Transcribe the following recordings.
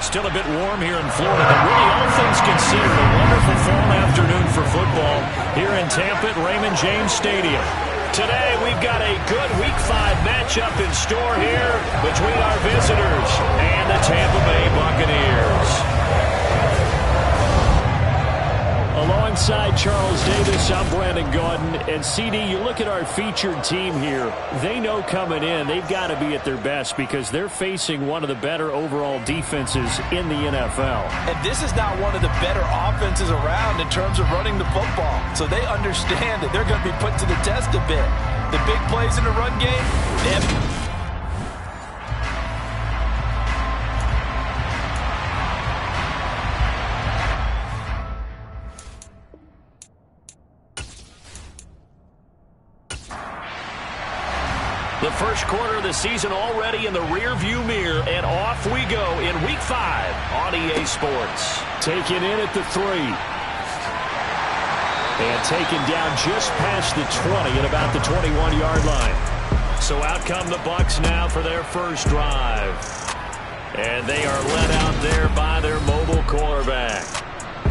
Still a bit warm here in Florida, but really all things considered, a wonderful fall afternoon for football here in Tampa at Raymond James Stadium. Today we've got a good Week 5 matchup in store here between our visitors and the Tampa Bay Buccaneers. Alongside Charles Davis, I'm Brandon Gaudin. And CD, you look at our featured team here. They know coming in they've got to be at their best because they're facing one of the better overall defenses in the NFL. And this is not one of the better offenses around in terms of running the football. So they understand that they're going to be put to the test a bit. The big plays in the run game, the first quarter of the season already in the rearview mirror, and off we go in Week 5 on EA Sports. Taken in at the 3. And taken down just past the 20 at about the 21-yard line. So out come the Bucs now for their first drive. And they are led out there by their mobile quarterback.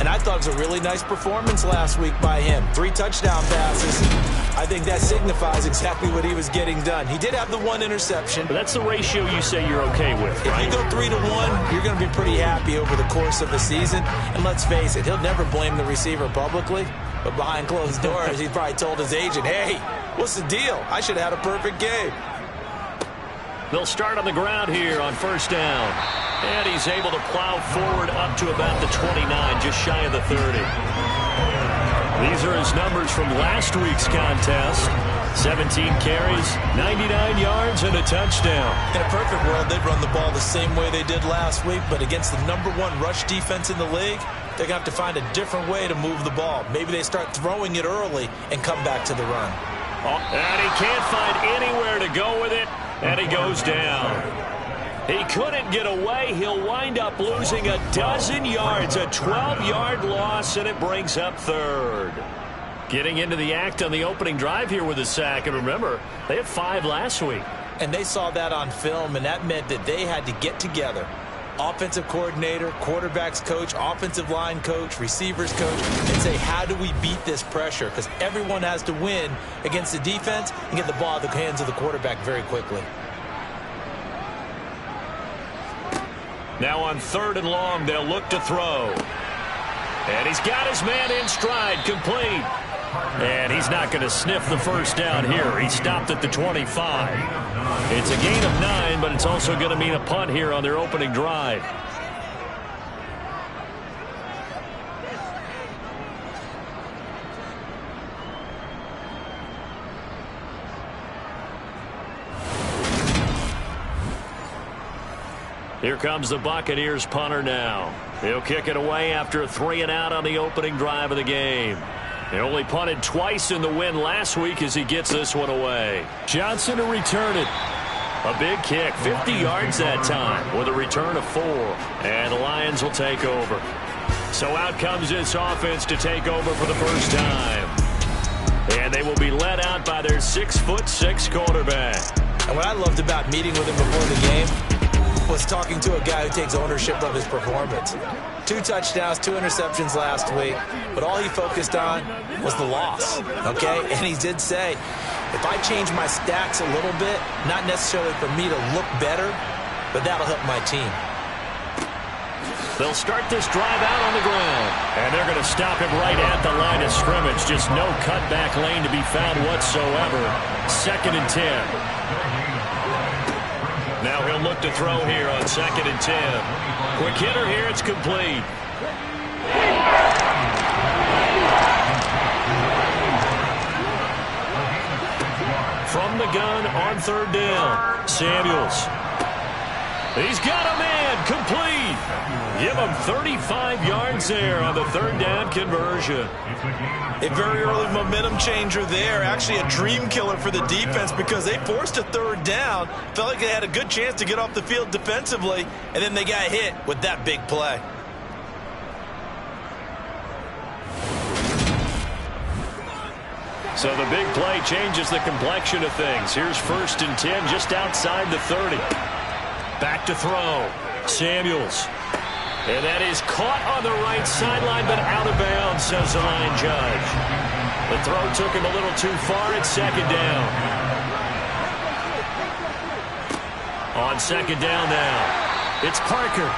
and I thought it was a really nice performance last week by him. 3 touchdown passes. I think that signifies exactly what he was getting done. He did have the 1 interception. But that's the ratio you say you're okay with, right? If you go 3-1, you're going to be pretty happy over the course of the season. And let's face it, he'll never blame the receiver publicly. But behind closed doors, he probably told his agent, hey, what's the deal? I should have had a perfect game. They'll start on the ground here on first down. And he's able to plow forward up to about the 29, just shy of the 30. These are his numbers from last week's contest. 17 carries, 99 yards, and a touchdown. In a perfect world, they'd run the ball the same way they did last week, but against the #1 rush defense in the league, they're going to have to find a different way to move the ball. Maybe they start throwing it early and come back to the run. And he can't find anywhere to go with it, and he goes down. He couldn't get away. He'll wind up losing a dozen yards, a 12-yard loss, and it brings up third. Getting into the act on the opening drive here with a sack. And remember, they had 5 last week. And they saw that on film, and that meant that they had to get together. Offensive coordinator, quarterbacks coach, offensive line coach, receivers coach, and say, how do we beat this pressure? Because everyone has to win against the defense and get the ball out of the hands of the quarterback very quickly. Now on 3rd and long, they'll look to throw. And he's got his man in stride, complete. And he's not going to sniff the first down here. He stopped at the 25. It's a gain of 9, but it's also going to mean a punt here on their opening drive. Here comes the Buccaneers punter now. He'll kick it away after a 3-and-out on the opening drive of the game. He only punted twice in the win last week as he gets this one away. Johnson to return it. A big kick, 50 yards that time with a return of 4. And the Lions will take over. So out comes this offense to take over for the first time. And they will be led out by their 6'6" quarterback. And what I loved about meeting with him before the game was talking to a guy who takes ownership of his performance. 2 touchdowns, 2 interceptions last week, but all he focused on was the loss, okay? And he did say, if I change my stacks a little bit, not necessarily for me to look better, but that'll help my team. They'll start this drive out on the ground, and they're going to stop him right at the line of scrimmage. Just no cutback lane to be found whatsoever. 2nd and 10. Now he'll look to throw here on 2nd and 10. Quick hitter here, it's complete. From the gun on 3rd down, Samuels. He's got a man, complete. Give him 35 yards there on the 3rd down conversion. A very early momentum changer there. Actually a dream killer for the defense because they forced a 3rd down. Felt like they had a good chance to get off the field defensively, and then they got hit with that big play. So the big play changes the complexion of things. Here's 1st and 10 just outside the 30. Back to throw. Samuels. And that is caught on the right sideline, but out of bounds, says the line judge. The throw took him a little too far at second down. On second down now, it's Parker.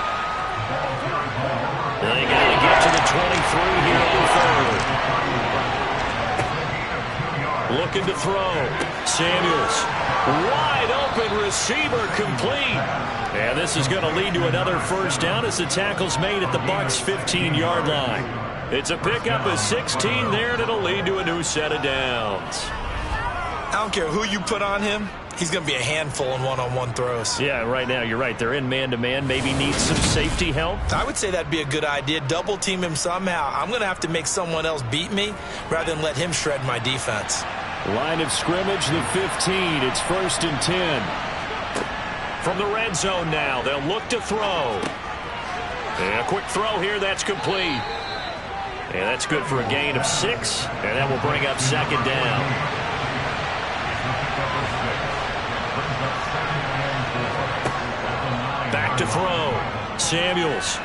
They got to get to the 23 here on third. Looking to throw. Samuels. Wide open receiver complete. And this is going to lead to another first down as the tackle's made at the Bucs' 15-yard line. It's a pickup of 16 there, and it'll lead to a new set of downs. I don't care who you put on him. He's going to be a handful in one-on-one throws. Yeah, right now, you're right. They're in man-to-man. Maybe need some safety help. I would say that'd be a good idea. Double-team him somehow. I'm going to have to make someone else beat me rather than let him shred my defense. Line of scrimmage, the 15. It's 1st and 10. From the red zone now, they'll look to throw. And a quick throw here, that's complete. And that's good for a gain of 6. And that will bring up second down. Back to throw. Samuels.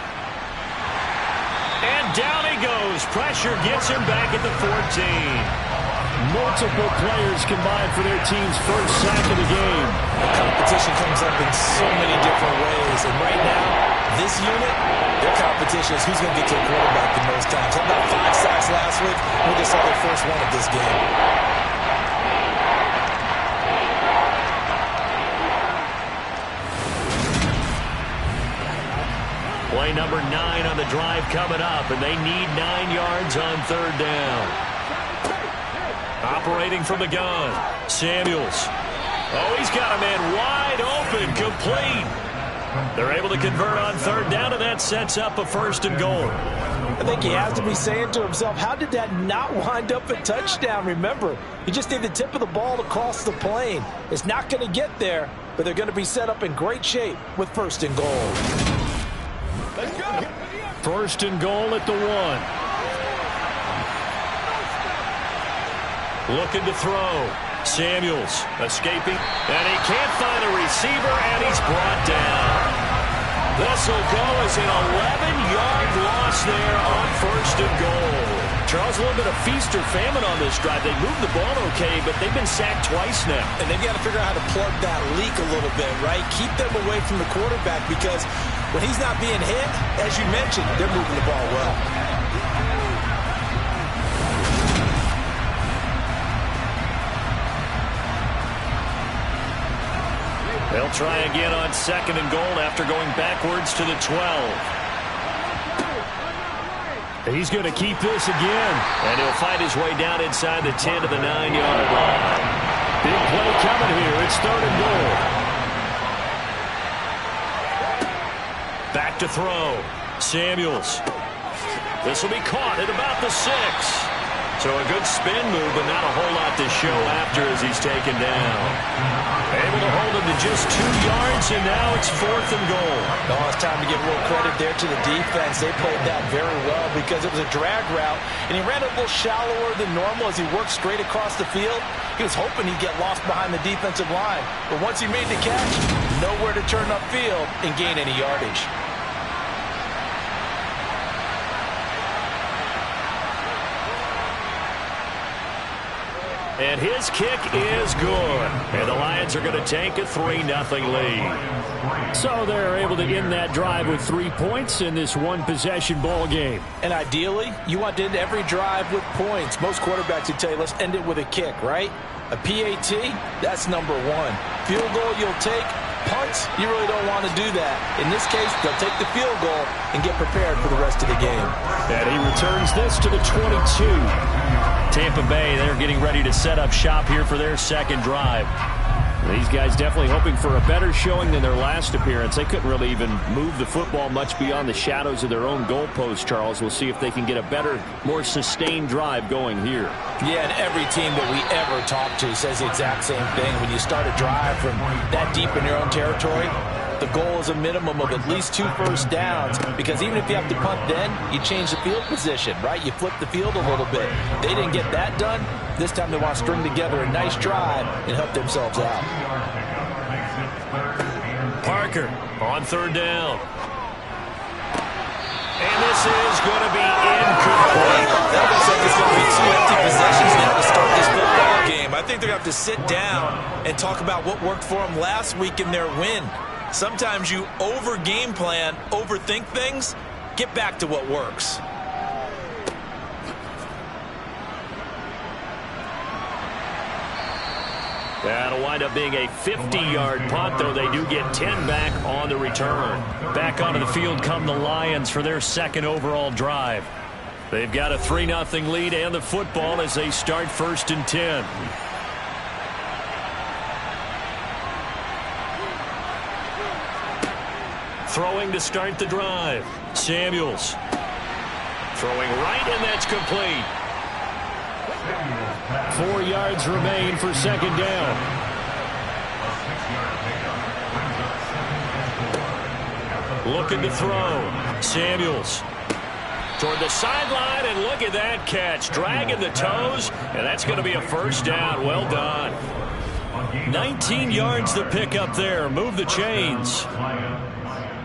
And down he goes. Pressure gets him back at the 14. Multiple players combined for their team's first sack of the game. Competition comes up in so many different ways. And right now, this unit, their competition is who's going to get to the quarterback the most times. How about 5 sacks last week? We just saw their first one of this game. Play number 9 on the drive coming up, and they need 9 yards on third down. Operating from the gun, Samuels. Oh, he's got a man wide open, complete. They're able to convert on third down, and that sets up a 1st and goal. I think he has to be saying to himself, how did that not wind up a touchdown? Remember, you just need the tip of the ball to cross the plane. It's not going to get there, but they're going to be set up in great shape with 1st and goal. Let's go. 1st and goal at the 1. Looking to throw. Samuels escaping. And he can't find a receiver, and he's brought down. This will go as an 11-yard loss there on 1st and goal. Charles, a little bit of feast or famine on this drive. They moved the ball okay, but they've been sacked twice now. And they've got to figure out how to plug that leak a little bit, right? Keep them away from the quarterback because when he's not being hit, as you mentioned, they're moving the ball well. They'll try again on 2nd and goal after going backwards to the 12. He's going to keep this again. And he'll fight his way down inside the 10 to the 9-yard line. Big play coming here. It's 3rd and goal. Back to throw. Samuels. This will be caught at about the 6. So a good spin move, but not a whole lot to show after as he's taken down. Able to hold him to just 2 yards, and now it's 4th and goal. Oh, it's time to give a little credit there to the defense. They played that very well because it was a drag route, and he ran a little shallower than normal as he worked straight across the field. He was hoping he'd get lost behind the defensive line, but once he made the catch, nowhere to turn upfield and gain any yardage. And his kick is good. And the Lions are going to take a 3-0 lead. So they're able to end that drive with 3 points in this one-possession ball game. And ideally, you want to end every drive with points. Most quarterbacks would tell you, let's end it with a kick, right? A PAT, that's number 1. Field goal you'll take. Punts, you really don't want to do that. In this case, they'll take the field goal and get prepared for the rest of the game. And he returns this to the 22. Tampa Bay, they're getting ready to set up shop here for their 2nd drive. These guys definitely hoping for a better showing than their last appearance. They couldn't really even move the football much beyond the shadows of their own goalpost, Charles. We'll see if they can get a better, more sustained drive going here. Yeah, and every team that we ever talk to says the exact same thing. When you start a drive from that deep in your own territory, the goal is a minimum of at least 2 first downs, because even if you have to punt then, you change the field position, right? You flip the field a little bit. They didn't get that done. This time they want to string together a nice drive and help themselves out. Parker on 3rd down. And this is going to be incomplete. That looks like it's going to be 2 empty possessions now to start this football game. I think they're going to have to sit down and talk about what worked for them last week in their win. Sometimes you over-game plan, overthink things. Get back to what works. That'll wind up being a 50-yard punt, though they do get 10 back on the return. Back onto the field come the Lions for their second overall drive. They've got a 3-0 lead and the football as they start 1st and 10. Throwing to start the drive. Samuels. Throwing right, and that's complete. 4 yards remain for 2nd down. Looking to throw. Samuels. Toward the sideline, and look at that catch. Dragging the toes, and that's going to be a 1st down. Well done. 19 yards to pick up there. Move the chains.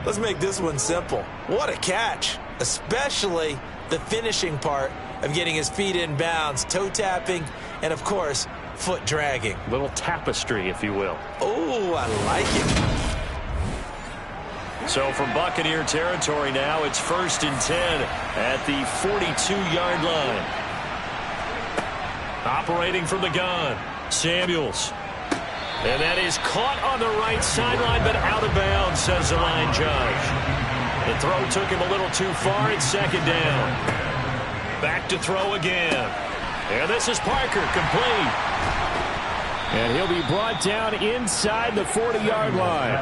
Let's make this one simple. What a catch, especially the finishing part of getting his feet in bounds, toe tapping, and of course, foot dragging. Little tapestry, if you will. Oh, I like it. So from Buccaneer territory now, it's 1st and 10 at the 42-yard line. Operating from the gun, Samuels. And that is caught on the right sideline, but out of bounds, says the line judge. The throw took him a little too far. It's 2nd down. Back to throw again. And this is Parker, complete. And he'll be brought down inside the 40-yard line.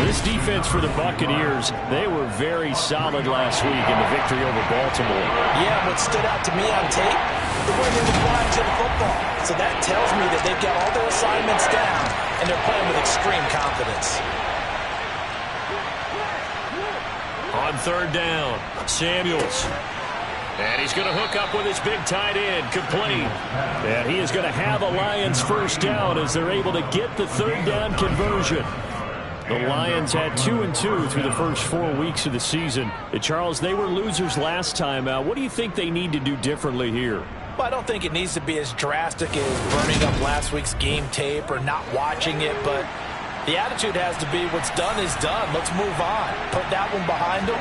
This defense for the Buccaneers, they were very solid last week in the victory over Baltimore. Yeah, what stood out to me on tape, the way they were flying to the football. So that tells me that they've got all their assignments down, and they're playing with extreme confidence. On 3rd down, Samuels. And he's going to hook up with his big tight end, complete. And he is going to have a Lions 1st down as they're able to get the 3rd down conversion. The Lions had 2-2 through the first 4 weeks of the season. Charles, they were losers last time out. What do you think they need to do differently here? Well, I don't think it needs to be as drastic as burning up last week's game tape or not watching it, but the attitude has to be what's done is done. Let's move on. Put that one behind them,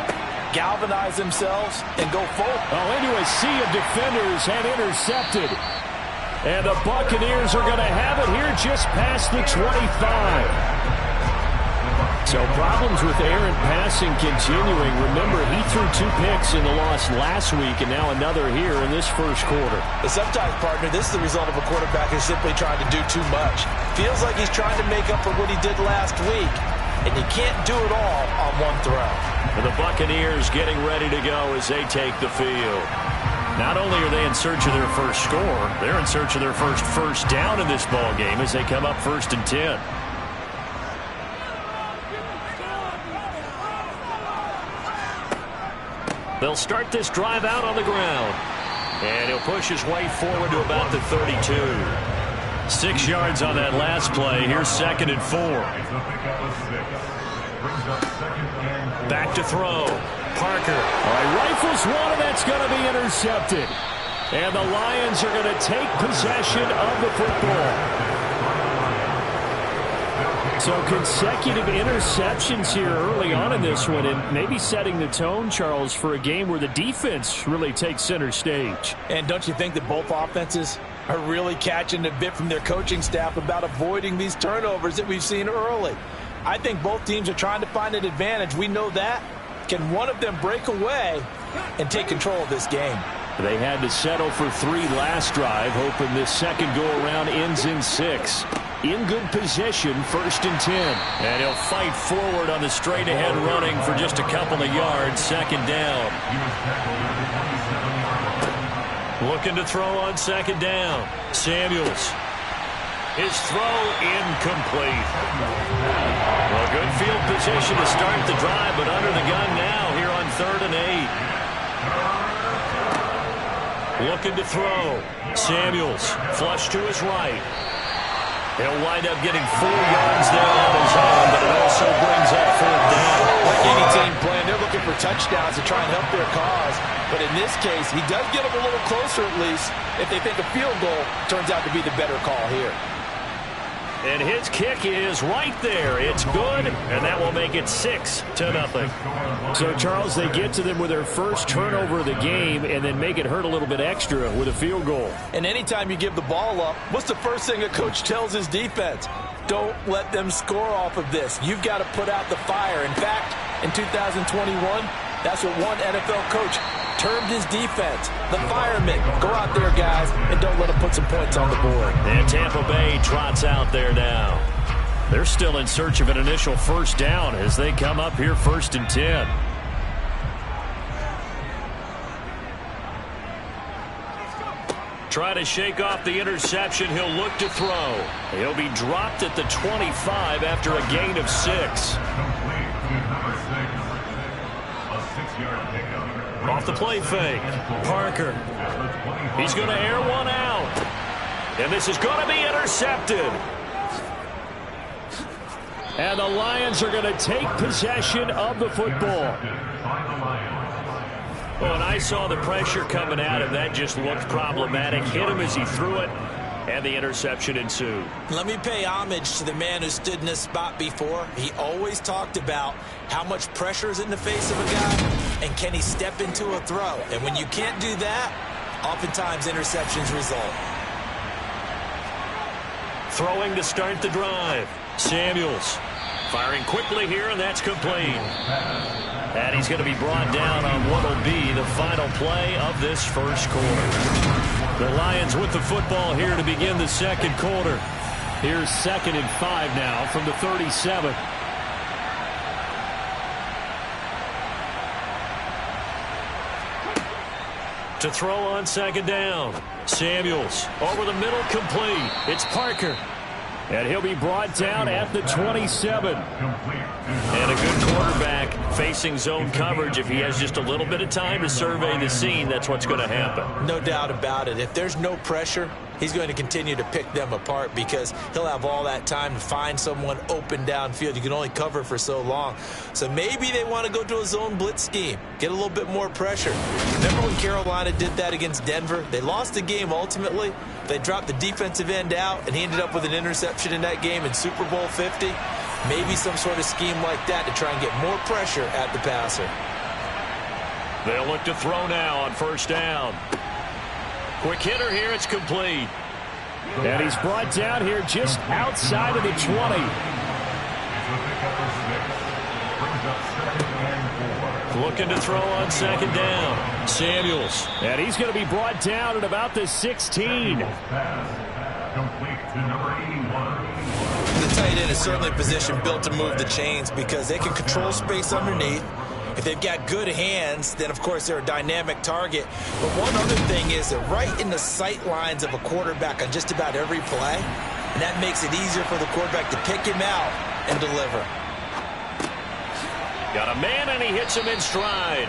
galvanize themselves, and go forward. Oh, into a sea of defenders and intercepted. And the Buccaneers are going to have it here just past the 25. So problems with errant passing continuing. Remember, he threw 2 picks in the loss last week and now another here in this first quarter. But sometimes, partner, this is the result of a quarterback who's simply trying to do too much. Feels like he's trying to make up for what he did last week, and you can't do it all on one throw. And the Buccaneers getting ready to go as they take the field. Not only are they in search of their first score, they're in search of their first down in this ball game as they come up 1st and 10. They'll start this drive out on the ground. And he'll push his way forward to about the 32. 6 yards on that last play. Here's 2nd and 4. Back to throw. Parker. All right, rifles one, and that's going to be intercepted. And the Lions are going to take possession of the football. So consecutive interceptions here early on in this one, and maybe setting the tone, Charles, for a game where the defense really takes center stage. And don't you think that both offenses are really catching a bit from their coaching staff about avoiding these turnovers that we've seen early? I think both teams are trying to find an advantage. We know that. Can one of them break away and take control of this game? They had to settle for 3 last drive, hoping this second go-around ends in 6. In good position, 1st and 10. And he'll fight forward on the straight-ahead running for just a couple of yards, 2nd down. Looking to throw on 2nd down. Samuels. His throw incomplete. Well, good field position to start the drive, but under the gun now here on 3rd and 8. Looking to throw. Samuels. Flush to his right. He'll wind up getting 4 yards there on his own, but it also brings up 4th down. Like any team playing, they're looking for touchdowns to try and help their cause. But in this case, he does get them a little closer at least if they think a field goal turns out to be the better call here. And his kick is right there. It's good, and that will make it 6-0. So, Charles, they get to them with their first turnover of the game and then make it hurt a little bit extra with a field goal. And anytime you give the ball up, what's the first thing a coach tells his defense? Don't let them score off of this. You've got to put out the fire. In fact, in 2021, that's what one NFL coach termed his defense. The firemen. Go out there, guys, and don't let them put some points on the board. And Tampa Bay trots out there now. They're still in search of an initial first down as they come up here 1st and 10. Try to shake off the interception. He'll look to throw. He'll be dropped at the 25 after a gain of 6. Off the play fake. Parker. He's going to air one out. And this is going to be intercepted. And the Lions are going to take possession of the football. Oh, and I saw the pressure coming at him. That just looked problematic. Hit him as he threw it, and the interception ensued. Let me pay homage to the man who stood in this spot before. He always talked about how much pressure is in the face of a guy, and can he step into a throw. And when you can't do that, oftentimes interceptions result. Throwing to start the drive. Samuels firing quickly here, and that's complete. And he's going to be brought down on what will be the final play of this first quarter. The Lions with the football here to begin the second quarter. Here's 2nd and 5 now from the 37. To throw on 2nd down. Samuels over the middle, complete. It's Parker. And he'll be brought down at the 27. And a good quarterback facing zone coverage. If he has just a little bit of time to survey the scene, that's what's going to happen. No doubt about it. If there's no pressure, he's going to continue to pick them apart because he'll have all that time to find someone open downfield. You can only cover for so long. So maybe they want to go to a zone blitz scheme, get a little bit more pressure. Remember when Carolina did that against Denver? They lost the game ultimately. They dropped the defensive end out, and he ended up with an interception in that game in Super Bowl 50. Maybe some sort of scheme like that to try and get more pressure at the passer. They'll look to throw now on 1st down. Quick hitter here. It's complete. And he's brought down here just outside of the 20. Looking to throw on 2nd down. Samuels. And he's going to be brought down at about the 16. The tight end is certainly a position built to move the chains because they can control space underneath. If they've got good hands, then, of course, they're a dynamic target. But one other thing is they're right in the sight lines of a quarterback on just about every play, and that makes it easier for the quarterback to pick him out and deliver. Got a man, and he hits him in stride.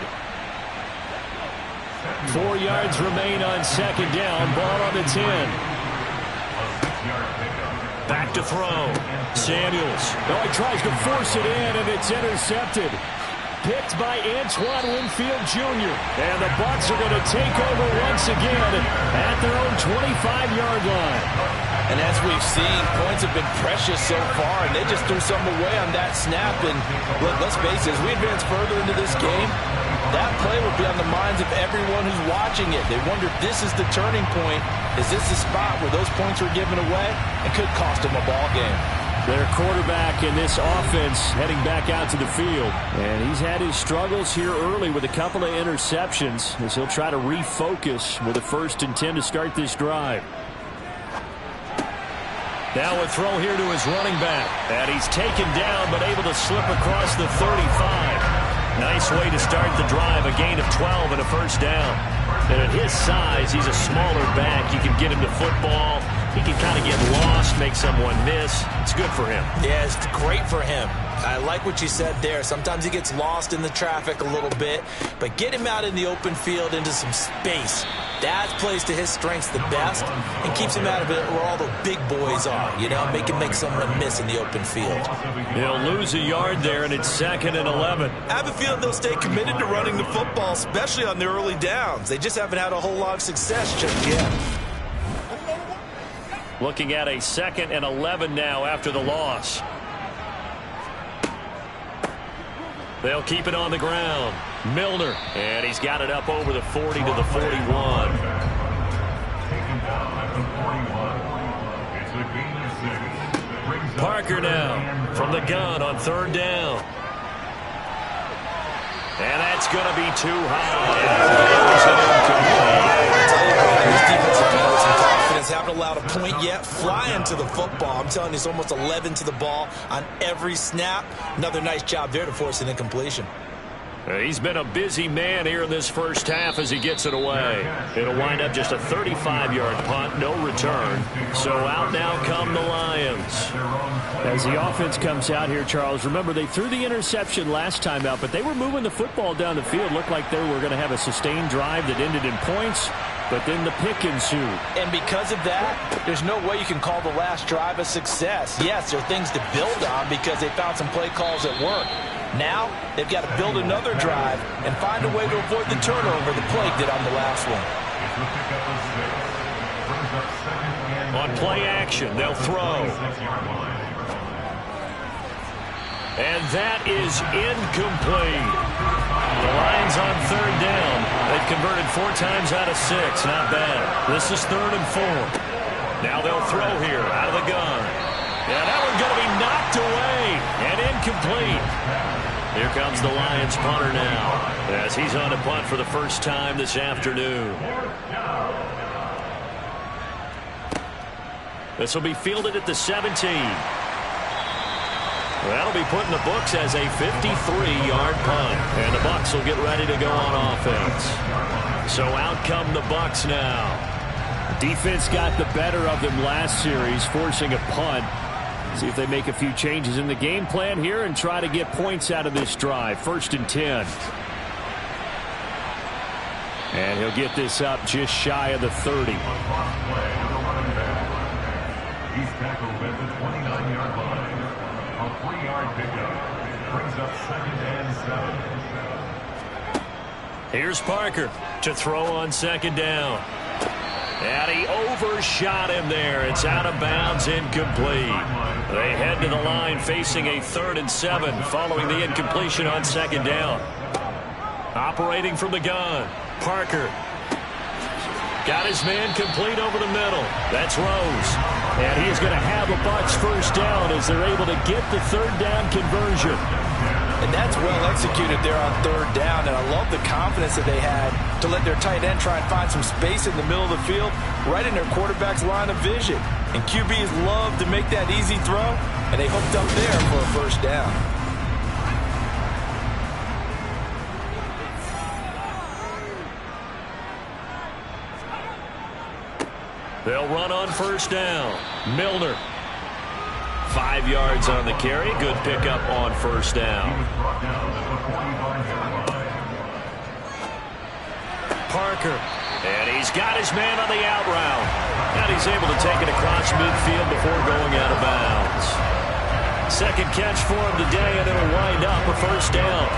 4 yards remain on 2nd down. Ball on the 10. Back to throw. Samuels. Oh, he tries to force it in, and it's intercepted. Picked by Antoine Winfield Jr. And the Bucs are going to take over once again at their own 25-yard line. And as we've seen, points have been precious so far, and they just threw some away on that snap. And let's face it, as we advance further into this game, that play will be on the minds of everyone who's watching it. They wonder if this is the turning point. Is this the spot where those points were given away and could cost them a ball game? Their quarterback in this offense heading back out to the field. And he's had his struggles here early with a couple of interceptions as he'll try to refocus with a 1st and 10 to start this drive. Now a throw here to his running back. And he's taken down but able to slip across the 35. Nice way to start the drive. A gain of 12 and a 1st down. And at his size, he's a smaller back. You can get him the football. He can kind of get lost, make someone miss. It's good for him. Yeah, it's great for him. I like what you said there. Sometimes he gets lost in the traffic a little bit, but get him out in the open field into some space. That plays to his strengths the best and keeps him out of it where all the big boys are, you know, make him make someone miss in the open field. He'll lose a yard there, and it's 2nd and 11. I have a feeling they'll stay committed to running the football, especially on their early downs. They just haven't had a whole lot of success just yet. Looking at a 2nd and 11 now after the loss. They'll keep it on the ground. Milner, and he's got it up over the 40 to the 41. Parker now from the gun on 3rd down. And that's going to be too high. Haven't allowed a point yet. Flying to the football. I'm telling you, it's almost 11 to the ball on every snap. Another nice job there to force an incompletion. He's been a busy man here in this first half as he gets it away. It'll wind up just a 35-yard punt, no return. So out now come the Lions. As the offense comes out here, Charles, remember they threw the interception last time out, but they were moving the football down the field. Looked like they were going to have a sustained drive that ended in points, but then the pick ensued. And because of that, there's no way you can call the last drive a success. Yes, there are things to build on because they found some play calls that work. Now, they've got to build another drive and find a way to avoid the turnover the Plague did on the last one. On play action, they'll throw. And that is incomplete. The Lions on 3rd down. They've converted 4 times out of 6. Not bad. This is 3rd and 4. Now they'll throw here out of the gun. Yeah, that one's going to be knocked away and incomplete. Here comes the Lions punter now as he's on a punt for the first time this afternoon. This will be fielded at the 17. That'll be put in the books as a 53-yard punt. And the Bucs will get ready to go on offense. So out come the Bucs now. Defense got the better of them last series, forcing a punt. See if they make a few changes in the game plan here and try to get points out of this drive. 1st and 10. And he'll get this up just shy of the 30. He's tackled at the 29-yard line. A 3-yard pickup brings up 2nd and 7. Here's Parker to throw on 2nd down. And he overshot him there. It's out of bounds, incomplete. They head to the line facing a 3rd and 7 following the incompletion on 2nd down. Operating from the gun, Parker. Got his man complete over the middle. That's Rose. And he's going to have a Bucs 1st down as they're able to get the 3rd down conversion. And that's well executed there on 3rd down, and I love the confidence that they had to let their tight end try and find some space in the middle of the field, right in their quarterback's line of vision. And QBs love to make that easy throw, and they hooked up there for a 1st down. They'll run on 1st down. Milner. 5 yards on the carry. Good pickup on 1st down. Parker. And he's got his man on the out route. And he's able to take it across midfield before going out of bounds. 2nd catch for him today, and it'll wind up a 1st down.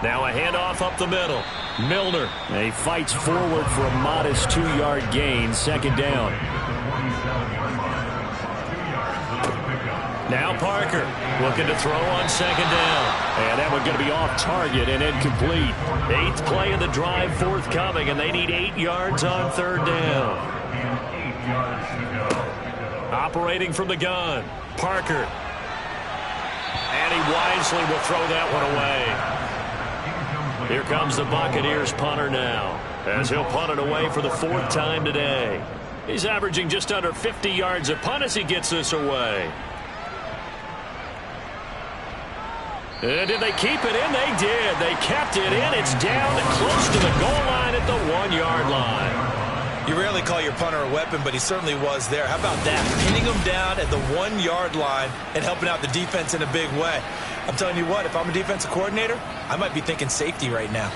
Now a handoff up the middle. Milner. And he fights forward for a modest 2-yard gain. 2nd down. Now Parker looking to throw on 2nd down. And that one going to be off target and incomplete. 8th play of the drive forthcoming, and they need 8 yards on 3rd down. Operating from the gun, Parker. And he wisely will throw that one away. Here comes the Buccaneers punter now, as he'll punt it away for the 4th time today. He's averaging just under 50 yards a punt as he gets this away. And did they keep it in? They did. They kept it in. It's down close to the goal line at the 1-yard line. You rarely call your punter a weapon, but he certainly was there. How about that? Pinning him down at the 1-yard line and helping out the defense in a big way. I'm telling you what, if I'm a defensive coordinator, I might be thinking safety right now.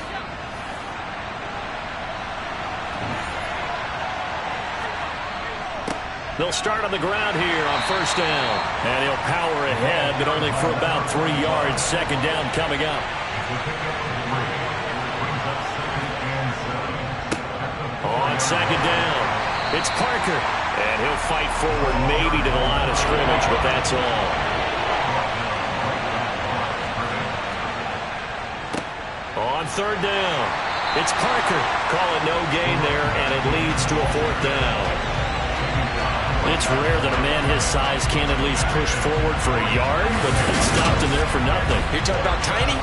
They'll start on the ground here on first down. And he'll power ahead, but only for about 3 yards. Second down coming up. On second down, it's Parker. And he'll fight forward maybe to the line of scrimmage, but that's all. On third down, it's Parker. Call it no gain there, and it leads to a fourth down. It's rare that a man his size can't at least push forward for a yard, but it stopped him there for nothing. You're talking about tiny?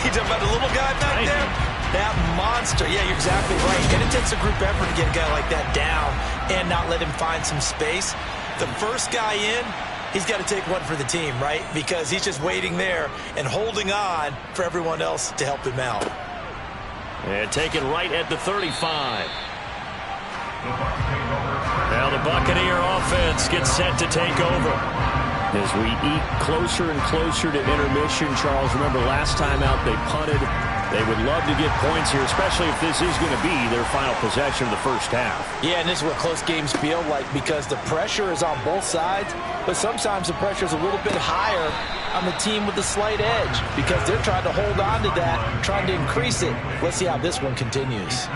You're talking about the little guy back there? That monster. Yeah, you're exactly right. And it takes a group effort to get a guy like that down and not let him find some space. The first guy in, he's got to take one for the team, right? Because he's just waiting there and holding on for everyone else to help him out. And take it right at the 35. Now the Buccaneer offense gets set to take over. As we eat closer and closer to intermission, Charles, remember last time out they punted. They would love to get points here, especially if this is going to be their final possession of the first half. Yeah, and this is what close games feel like because the pressure is on both sides, but sometimes the pressure is a little bit higher on the team with the slight edge because they're trying to hold on to that, trying to increase it. Let's see how this one continues.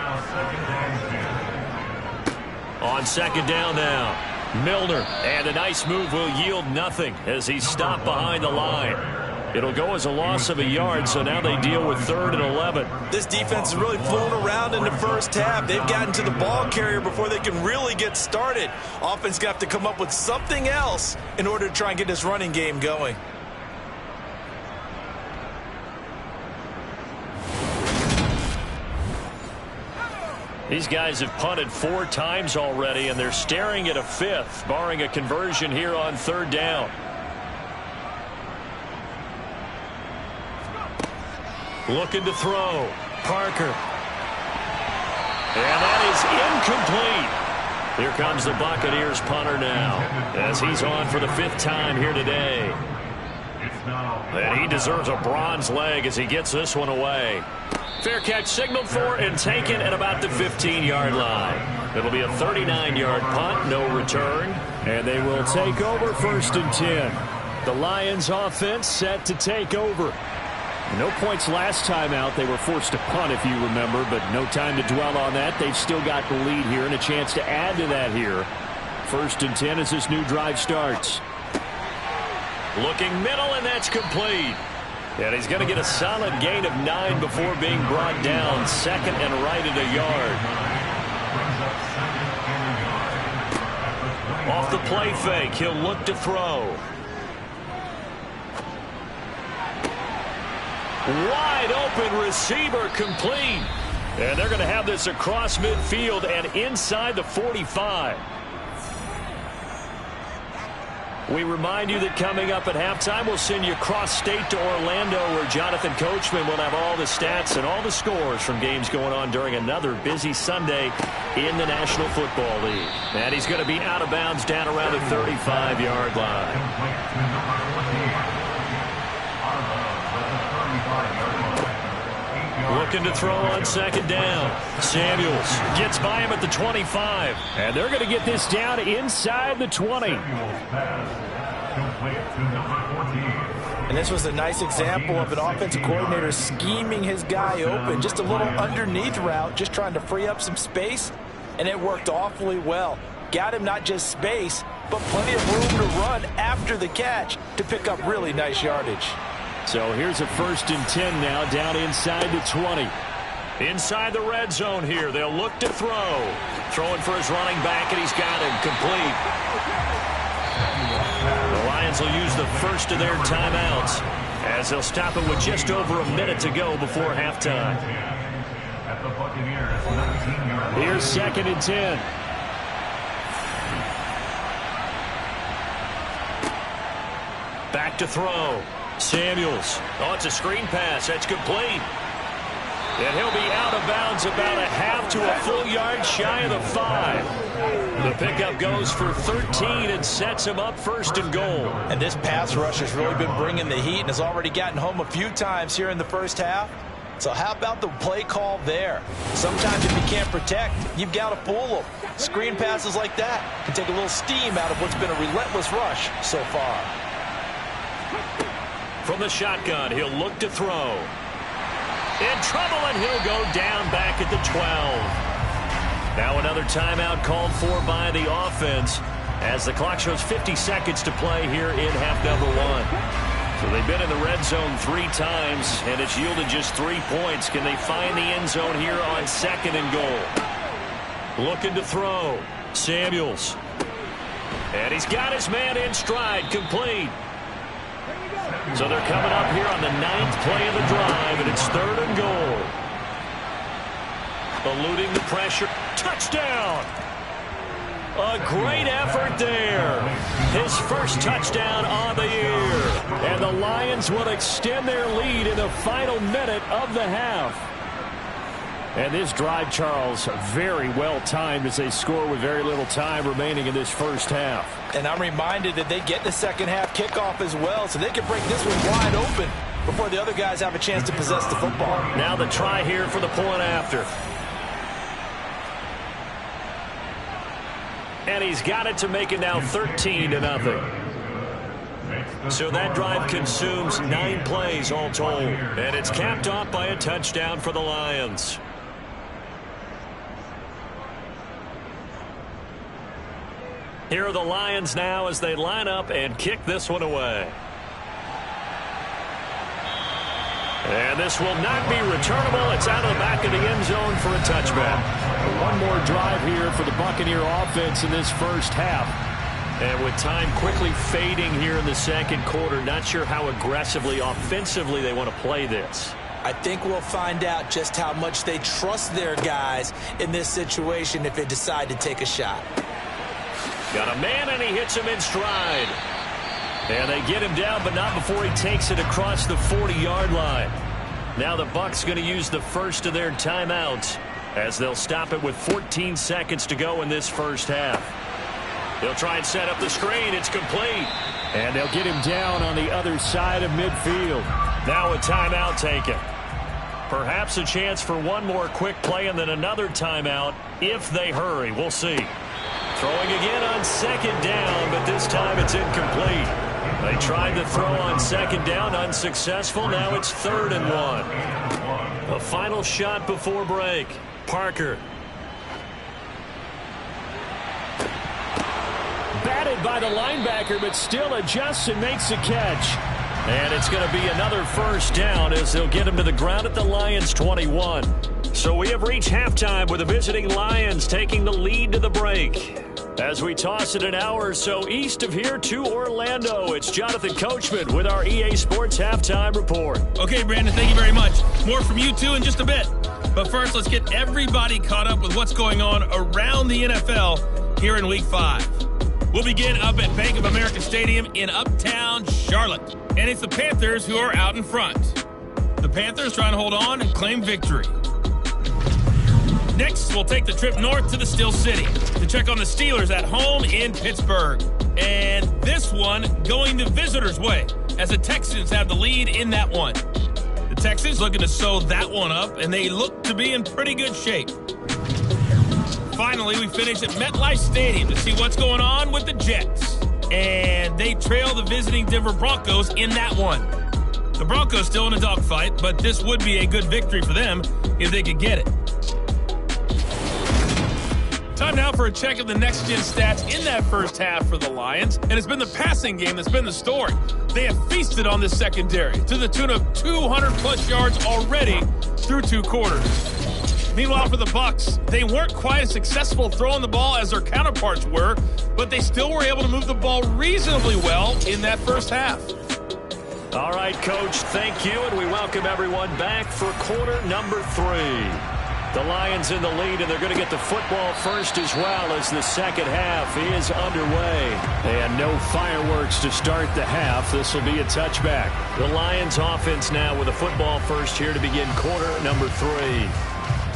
On second down now, Milner, and a nice move will yield nothing as he's stopped behind the line. It'll go as a loss of a yard, so now they deal with 3rd and 11. This defense is really fooling around in the first half. They've gotten to the ball carrier before they can really get started. Offense got to come up with something else in order to try and get this running game going. These guys have punted 4 times already, and they're staring at a 5th, barring a conversion here on 3rd down. Looking to throw. Parker. And that is incomplete. Here comes the Buccaneers punter now, as he's on for the 5th time here today. And he deserves a bronze leg as he gets this one away. Fair catch signaled for and taken at about the 15-yard line. It'll be a 39-yard punt, no return. And they will take over 1st and 10. The Lions offense set to take over. No points last time out. They were forced to punt, if you remember, but no time to dwell on that. They've still got the lead here and a chance to add to that here. 1st and 10 as this new drive starts. Looking middle, and that's complete. And he's going to get a solid gain of 9 before being brought down. 2nd and right at a yard. Off the play fake, he'll look to throw. Wide open receiver complete. And they're going to have this across midfield and inside the 45. We remind you that coming up at halftime, we'll send you cross-state to Orlando, where Jonathan Coachman will have all the stats and all the scores from games going on during another busy Sunday in the National Football League. And he's going to be out of bounds down around the 35-yard line. Looking to throw on 2nd down. Samuels gets by him at the 25. And they're going to get this down inside the 20. And this was a nice example of an offensive coordinator scheming his guy open. Just a little underneath route, just trying to free up some space. And it worked awfully well. Got him not just space, but plenty of room to run after the catch to pick up really nice yardage. So here's a 1st and 10 now, down inside the 20. Inside the red zone here, they'll look to throw. Throwing for his running back, and he's got him complete. The Lions will use the first of their timeouts as they'll stop it with just over a minute to go before halftime. Here's 2nd and 10. Back to throw. Samuels. Oh, it's a screen pass. That's complete. And he'll be out of bounds about a half to a full yard shy of the 5. The pickup goes for 13 and sets him up 1st and goal. And this pass rush has really been bringing the heat and has already gotten home a few times here in the first half. So how about the play call there? Sometimes if you can't protect, you've got to fool them. Screen passes like that can take a little steam out of what's been a relentless rush so far. From the shotgun, he'll look to throw. In trouble, and he'll go down back at the 12. Now another timeout called for by the offense as the clock shows 50 seconds to play here in half number 1. So they've been in the red zone 3 times, and it's yielded just 3 points. Can they find the end zone here on 2nd and goal? Looking to throw. Samuels. And he's got his man in stride, complete. So they're coming up here on the 9th play of the drive, and it's 3rd and goal. Eluding the pressure. Touchdown! A great effort there. His first touchdown on the year. And the Lions will extend their lead in the final minute of the half. And this drive, Charles, very well timed as they score with very little time remaining in this first half. And I'm reminded that they get the second half kickoff as well, so they can break this one wide open before the other guys have a chance to possess the football. Now the try here for the point after. And he's got it to make it now 13-0. So that drive consumes 9 plays all told. And it's capped off by a touchdown for the Lions. Here are the Lions now as they line up and kick this one away. And this will not be returnable. It's out of the back of the end zone for a touchback. One more drive here for the Buccaneer offense in this first half. And with time quickly fading here in the second quarter, not sure how aggressively, offensively they want to play this. I think we'll find out just how much they trust their guys in this situation if they decide to take a shot. Got a man, and he hits him in stride. And they get him down, but not before he takes it across the 40-yard line. Now the Bucs going to use the first of their timeouts as they'll stop it with 14 seconds to go in this first half. They'll try and set up the screen. It's complete. And they'll get him down on the other side of midfield. Now a timeout taken. Perhaps a chance for one more quick play and then another timeout if they hurry. We'll see. Throwing again on 2nd down, but this time it's incomplete. They tried to throw on 2nd down, unsuccessful. Now it's 3rd and 1. A final shot before break. Parker. Batted by the linebacker, but still adjusts and makes the catch. And it's going to be another first down as they'll get him to the ground at the Lions' 21. So we have reached halftime with the visiting Lions taking the lead to the break. As we toss it an hour or so east of here to Orlando, it's Jonathan Coachman with our EA Sports Halftime Report. Okay, Brandon, thank you very much. More from you two in just a bit. But first, let's get everybody caught up with what's going on around the NFL here in Week 5. We'll begin up at Bank of America Stadium in Uptown Charlotte. And it's the Panthers who are out in front. The Panthers trying to hold on and claim victory. Next, we'll take the trip north to the Steel City to check on the Steelers at home in Pittsburgh. And this one going the visitors' way as the Texans have the lead in that one. The Texans looking to sew that one up, and they look to be in pretty good shape. Finally, we finish at MetLife Stadium to see what's going on with the Jets. And they trail the visiting Denver Broncos in that one. The Broncos still in a dogfight, but this would be a good victory for them if they could get it. Time now for a check of the next-gen stats in that first half for the Lions. And it's been the passing game that's been the story. They have feasted on this secondary to the tune of 200-plus yards already through 2 quarters. Meanwhile, for the Bucs, they weren't quite as successful throwing the ball as their counterparts were, but they still were able to move the ball reasonably well in that first half. All right, Coach, thank you, and we welcome everyone back for quarter number 3. The Lions in the lead, and they're going to get the football first as well as the second half is underway. And no fireworks to start the half. This will be a touchback. The Lions offense now with a football first here to begin quarter number 3.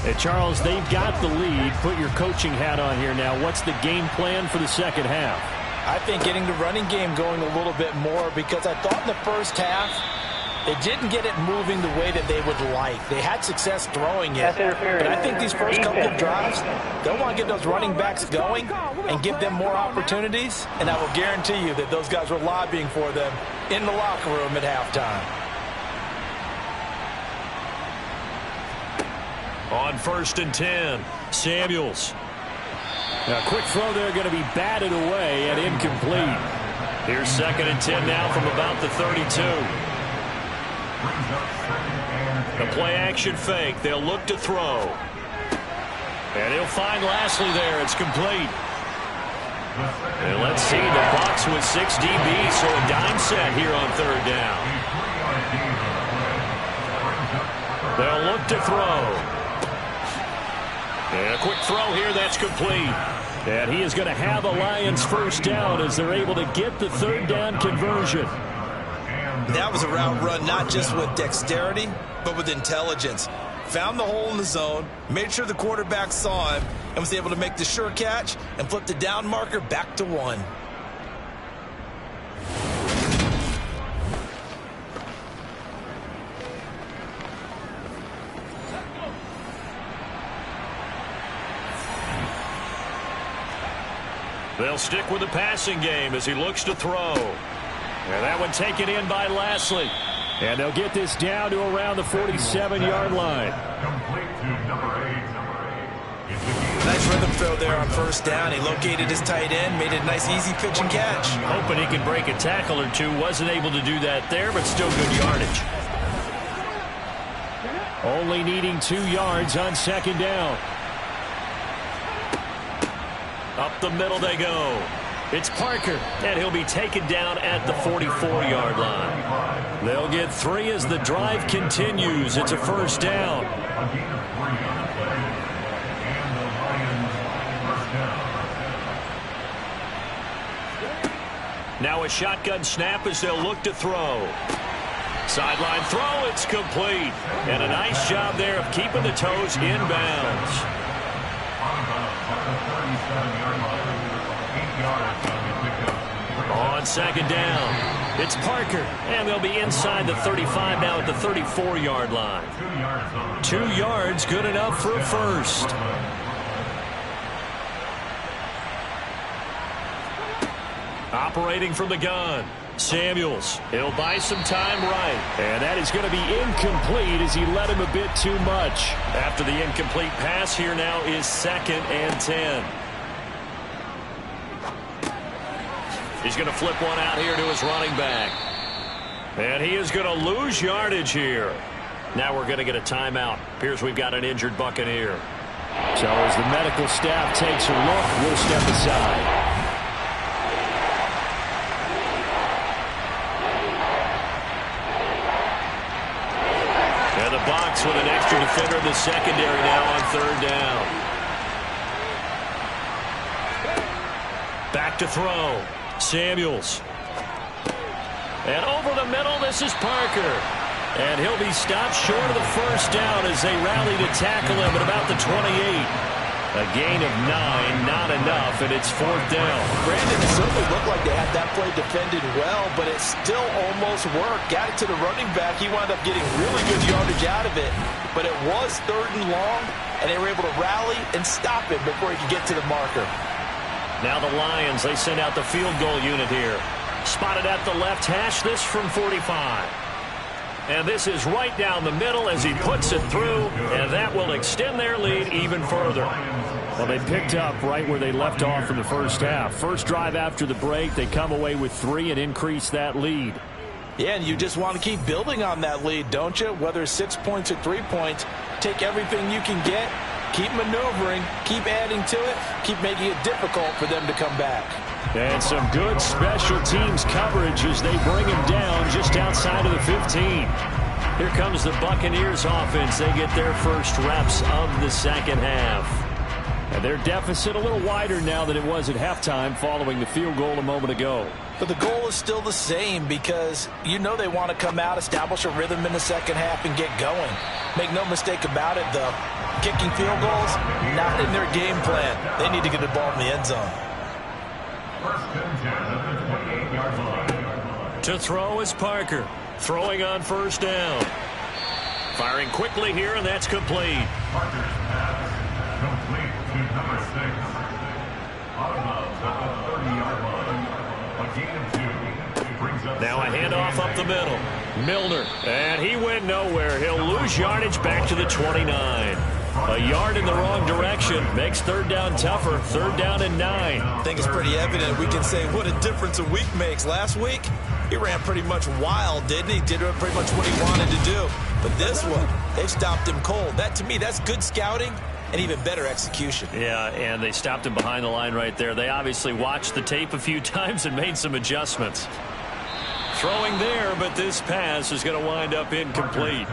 Hey, Charles, they've got the lead. Put your coaching hat on here now. What's the game plan for the second half? I think getting the running game going a little bit more, because I thought in the first half they didn't get it moving the way that they would like. They had success throwing it. But I think these first couple of drives, they'll want to get those running backs going and give them more opportunities. And I will guarantee you that those guys were lobbying for them in the locker room at halftime. On 1st and 10, Samuels. A quick throw there going to be batted away and incomplete. Here's 2nd and 10 now from about the 32. The play-action fake. They'll look to throw. And he'll find Lashley there. It's complete. And let's see, the Bucs with 6 DBs, so a dime set here on 3rd down. They'll look to throw. And a quick throw here. That's complete. And he is going to have a Lions first down as they're able to get the 3rd down conversion. That was a route run not just with dexterity, but with intelligence. Found the hole in the zone, made sure the quarterback saw him, and was able to make the sure catch and flip the down marker back to 1. They'll stick with the passing game as he looks to throw. And that one taken in by Lashley. And they'll get this down to around the 47-yard line. Nice rhythm throw there on 1st down. He located his tight end, made a nice easy pitch and catch. Hoping he could break a tackle or two. Wasn't able to do that there, but still good yardage. Only needing 2 yards on 2nd down. Up the middle they go. It's Parker, and he'll be taken down at the 44-yard line. They'll get 3 as the drive continues. It's a 1st down. Now a shotgun snap as they'll look to throw. Sideline throw, it's complete. And a nice job there of keeping the toes inbounds. On 2nd down, it's Parker, and they'll be inside the 35 now at the 34-yard line. 2 yards, good enough for a first. Operating from the gun, Samuels. He'll buy some time right. And that is going to be incomplete as he led him a bit too much. After the incomplete pass, here now is 2nd and 10. He's going to flip one out here to his running back. And he is going to lose yardage here. Now we're going to get a timeout. Appears we've got an injured Buccaneer. So as the medical staff takes a look, we'll step aside. And the Bucs with an extra defender in the secondary now on 3rd down. Back to throw. Samuels. And over the middle, this is Parker. And he'll be stopped short of the 1st down as they rally to tackle him at about the 28. A gain of 9, not enough, and it's 4th down. Brandon, it certainly looked like they had that play defended well, but it still almost worked. Got it to the running back. He wound up getting really good yardage out of it, but it was 3rd and long, and they were able to rally and stop it before he could get to the marker. Now the Lions, they send out the field goal unit here. Spotted at the left hash, this from 45. And this is right down the middle as he puts it through, and that will extend their lead even further. Well, they picked up right where they left off in the first half. First drive after the break, they come away with 3 and increase that lead. Yeah, and you just want to keep building on that lead, don't you? Whether it's 6 points or 3 points, take everything you can get. Keep maneuvering, keep adding to it, keep making it difficult for them to come back. And some good special teams coverage as they bring him down just outside of the 15. Here comes the Buccaneers offense. They get their first reps of the second half. And their deficit a little wider now than it was at halftime following the field goal a moment ago. But the goal is still the same because you know they want to come out, establish a rhythm in the second half, and get going. Make no mistake about it, though. Kicking field goals, not in their game plan. They need to get the ball in the end zone. First and 10 at the 28-yard line. To throw is Parker. Throwing on first down. Firing quickly here, and that's complete. Parker's pass complete to number 6. Out of bounds at the 30-yard line. A gain of 2. Brings up Now a handoff up the middle. Milner, and he went nowhere. He'll lose yardage back to the 29. A yard in the wrong direction makes third down tougher. Third down and 9. I think it's pretty evident. We can say what a difference a week makes. Last week, he ran pretty much wild, didn't he? Did pretty much what he wanted to do. But this one, they've stopped him cold. That, to me, that's good scouting and even better execution. Yeah, and they stopped him behind the line right there. They obviously watched the tape a few times and made some adjustments. Throwing there, but this pass is going to wind up incomplete.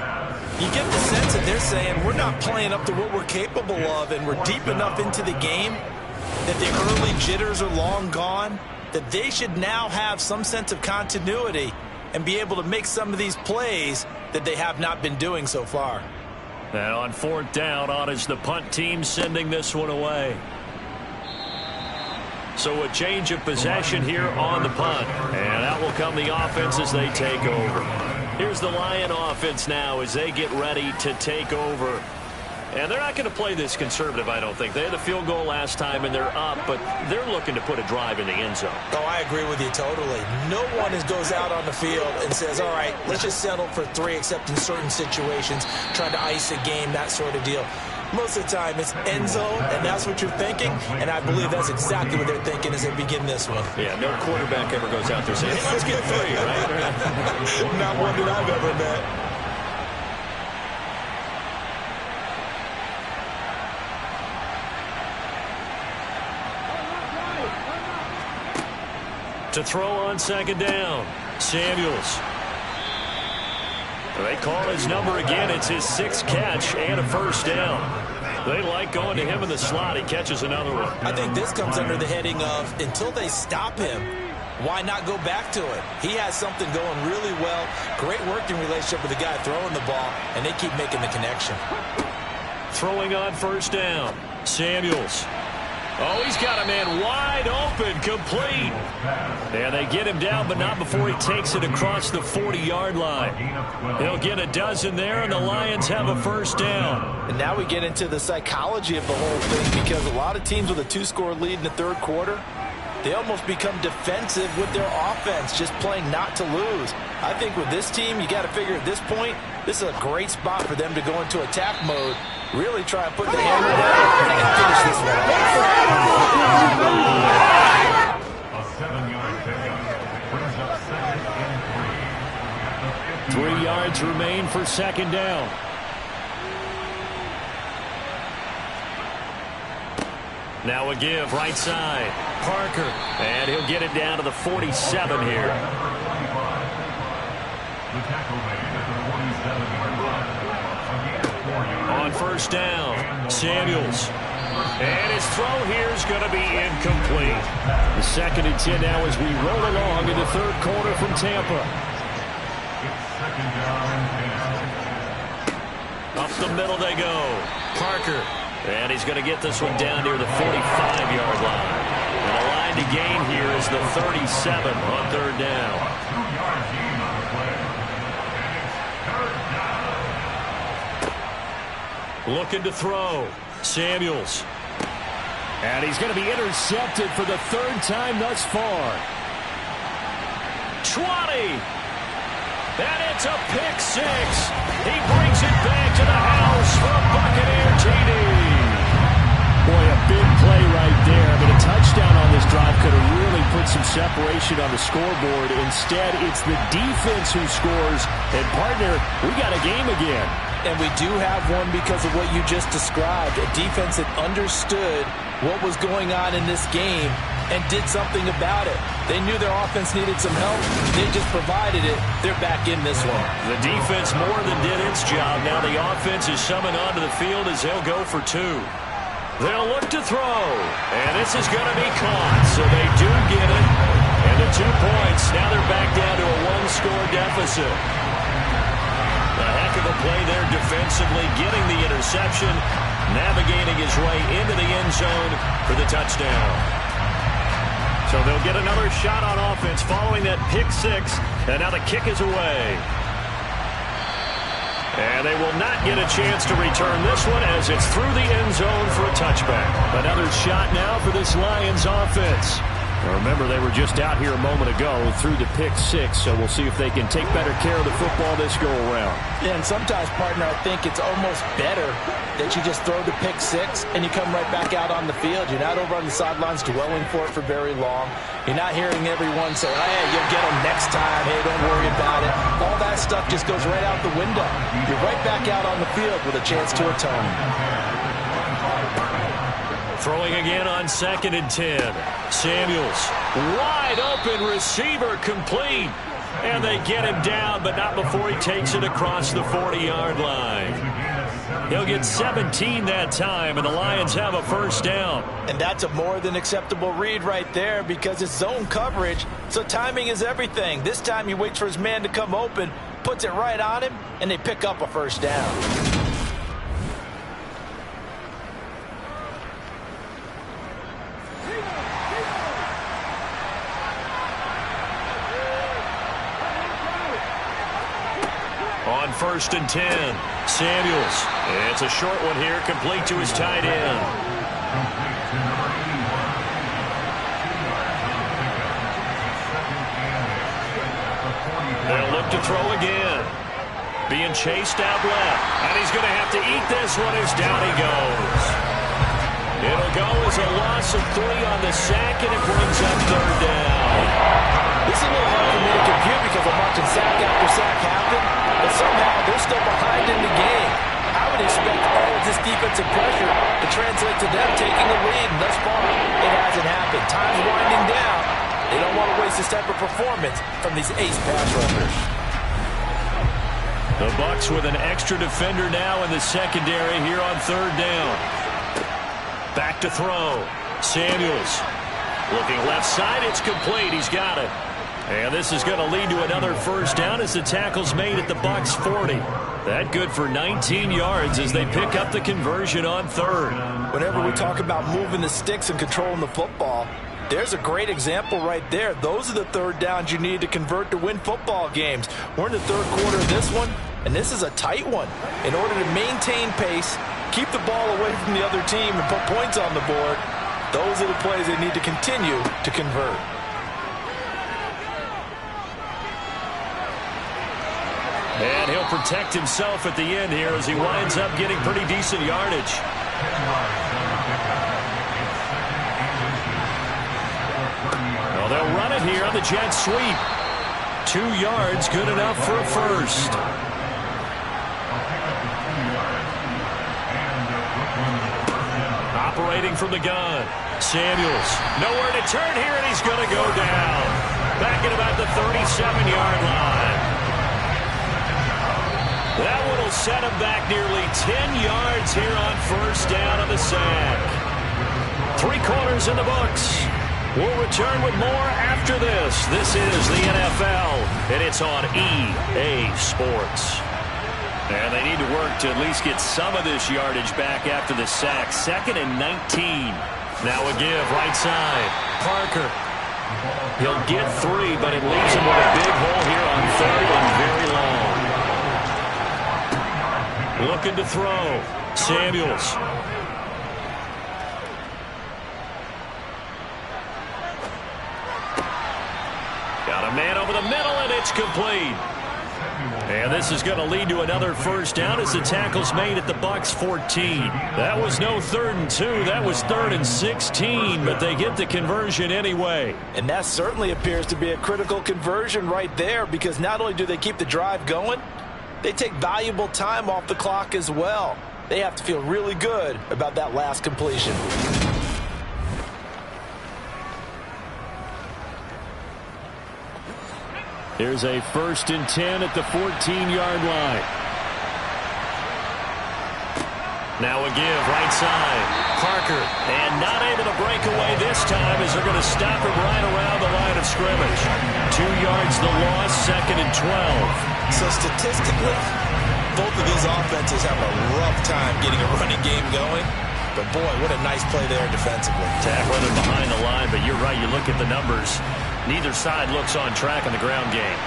You get the sense that they're saying we're not playing up to what we're capable of, and we're deep enough into the game that the early jitters are long gone, that they should now have some sense of continuity and be able to make some of these plays that they have not been doing so far. And on fourth down, on is the punt team sending this one away. So a change of possession here on the punt. And out will come the offense as they take over. Here's the Lion offense now as they get ready to take over. And they're not going to play this conservative, I don't think. They had the field goal last time, and they're up, but they're looking to put a drive in the end zone. Oh, I agree with you totally. No one goes out on the field and says, all right, let's just settle for 3, except in certain situations, trying to ice a game, that sort of deal. Most of the time, it's end zone, and that's what you're thinking, and I believe that's exactly what they're thinking as they begin this one. Yeah, no quarterback ever goes out there saying, hey, let's get 3, right? Not one that I've ever met. To throw on second down, Samuels. They call his number again. It's his 6th catch and a first down. They like going to him in the slot. He catches another one. I think this comes under the heading of until they stop him, why not go back to it? He has something going really well. Great working relationship with the guy throwing the ball, and they keep making the connection. Throwing on first down, Samuels. Oh, he's got a man wide open, complete. And they get him down, but not before he takes it across the 40-yard line. He'll get a dozen there, and the Lions have a first down. And now we get into the psychology of the whole thing, because a lot of teams with a 2-score lead in the third quarter, they almost become defensive with their offense, just playing not to lose. I think with this team, you got to figure at this point, this is a great spot for them to go into attack mode, really try and put the hammer down and finish this one. A 7-yard pickup brings up 2nd and 3. 3 yards remain for second down. Now a give, right side. Parker, and he'll get it down to the 47 here. The tackle made at the 47-yard line. A gain of 4 yards. On first down, Samuels. And his throw here is going to be incomplete. The 2nd and 10 now as we roll along in the third quarter from Tampa. It's 2nd down and 10. Up the middle they go. Parker. And he's going to get this one down near the 45-yard line. And the line to gain here is the 37 on third down. 2-yard gain on the play. And it's third down. Looking to throw. Samuels. And he's going to be intercepted for the 3rd time thus far. 20. And it's a pick 6. He brings it back to the house for a Buccaneer TD. Boy, a big play right there. I mean, a touchdown on this drive could have really put some separation on the scoreboard. Instead, it's the defense who scores. And, partner, we got a game again. And we do have one because of what you just described. A defense that understood what was going on in this game and did something about it. They knew their offense needed some help. They just provided it. They're back in this one. The defense more than did its job. Now the offense is summoned onto the field as they'll go for 2. They'll look to throw, and this is going to be caught, so they do get it. And the 2 points, now they're back down to a 1-score deficit. A heck of a play there defensively, getting the interception, navigating his way into the end zone for the touchdown. So they'll get another shot on offense following that pick 6, and now the kick is away. And they will not get a chance to return this one as it's through the end zone for a touchback. Another shot now for this Lions offense. Now remember, they were just out here a moment ago through the pick 6, so we'll see if they can take better care of the football this go-around. Yeah, and sometimes, partner, I think it's almost better that you just throw the pick 6 and you come right back out on the field. You're not over on the sidelines dwelling for it for very long. You're not hearing everyone say, hey, you'll get them next time. Hey, don't worry about it. All that stuff just goes right out the window. You're right back out on the field with a chance to atone. Throwing again on 2nd and 10. Samuels, wide open receiver, complete. And they get him down, but not before he takes it across the 40-yard line. He'll get 17 that time, and the Lions have a first down. And that's a more than acceptable read right there because it's zone coverage, so timing is everything. This time he waits for his man to come open, puts it right on him, and they pick up a first down. On 1st and 10, Samuels. It's a short one here, complete to his tight end. They'll look to throw again. Being chased out left. And he's going to have to eat this one as down he goes. It'll go as a loss of 3 on the sack, and it brings up 3rd down. This is a little hard for me to compute because I'm watching sack after sack happen, but somehow they're still behind in the game. I would expect all of this defensive pressure to translate to them taking the lead, and thus far, it hasn't happened. Time's winding down. They don't want to waste this type of performance from these ace pass rushers. The Bucs with an extra defender now in the secondary here on 3rd down. Back to throw. Samuels. Looking left side, it's complete. He's got it. And this is going to lead to another first down as the tackle's made at the Bucs 40. That good for 19 yards as they pick up the conversion on 3rd. Whenever we talk about moving the sticks and controlling the football, there's a great example right there. Those are the 3rd downs you need to convert to win football games. We're in the 3rd quarter of this one, and this is a tight one. In order to maintain pace, keep the ball away from the other team, and put points on the board, those are the plays they need to continue to convert. And he'll protect himself at the end here as he winds up getting pretty decent yardage. Well, they'll run it here on the jet sweep. 2 yards, good enough for a first. Operating from the gun. Samuels, nowhere to turn here, and he's going to go down. Back at about the 37-yard line. That one will set him back nearly 10 yards here on first down on the sack. 3 quarters in the books. We'll return with more after this. This is the NFL, and it's on EA Sports. And they need to work to at least get some of this yardage back after the sack. 2nd and 19. Now a give, right side. Parker. He'll get 3, but it leaves him with a big hole here on 3rd and very long. Looking to throw. Samuels. Got a man over the middle, and it's complete. And this is going to lead to another first down as the tackle's made at the Bucs 14. That was no 3rd and 2. That was 3rd and 16, but they get the conversion anyway. And that certainly appears to be a critical conversion right there because not only do they keep the drive going, they take valuable time off the clock as well. They have to feel really good about that last completion. Here's a 1st and 10 at the 14-yard line. Now a give, right side. Parker, and not able to break away this time as they're going to stop him right around the line of scrimmage. 2 yards the loss, 2nd and 12. So statistically, both of these offenses have a rough time getting a running game going. But boy, what a nice play there defensively. Tackling them behind the line, but you're right, you look at the numbers. Neither side looks on track in the ground game.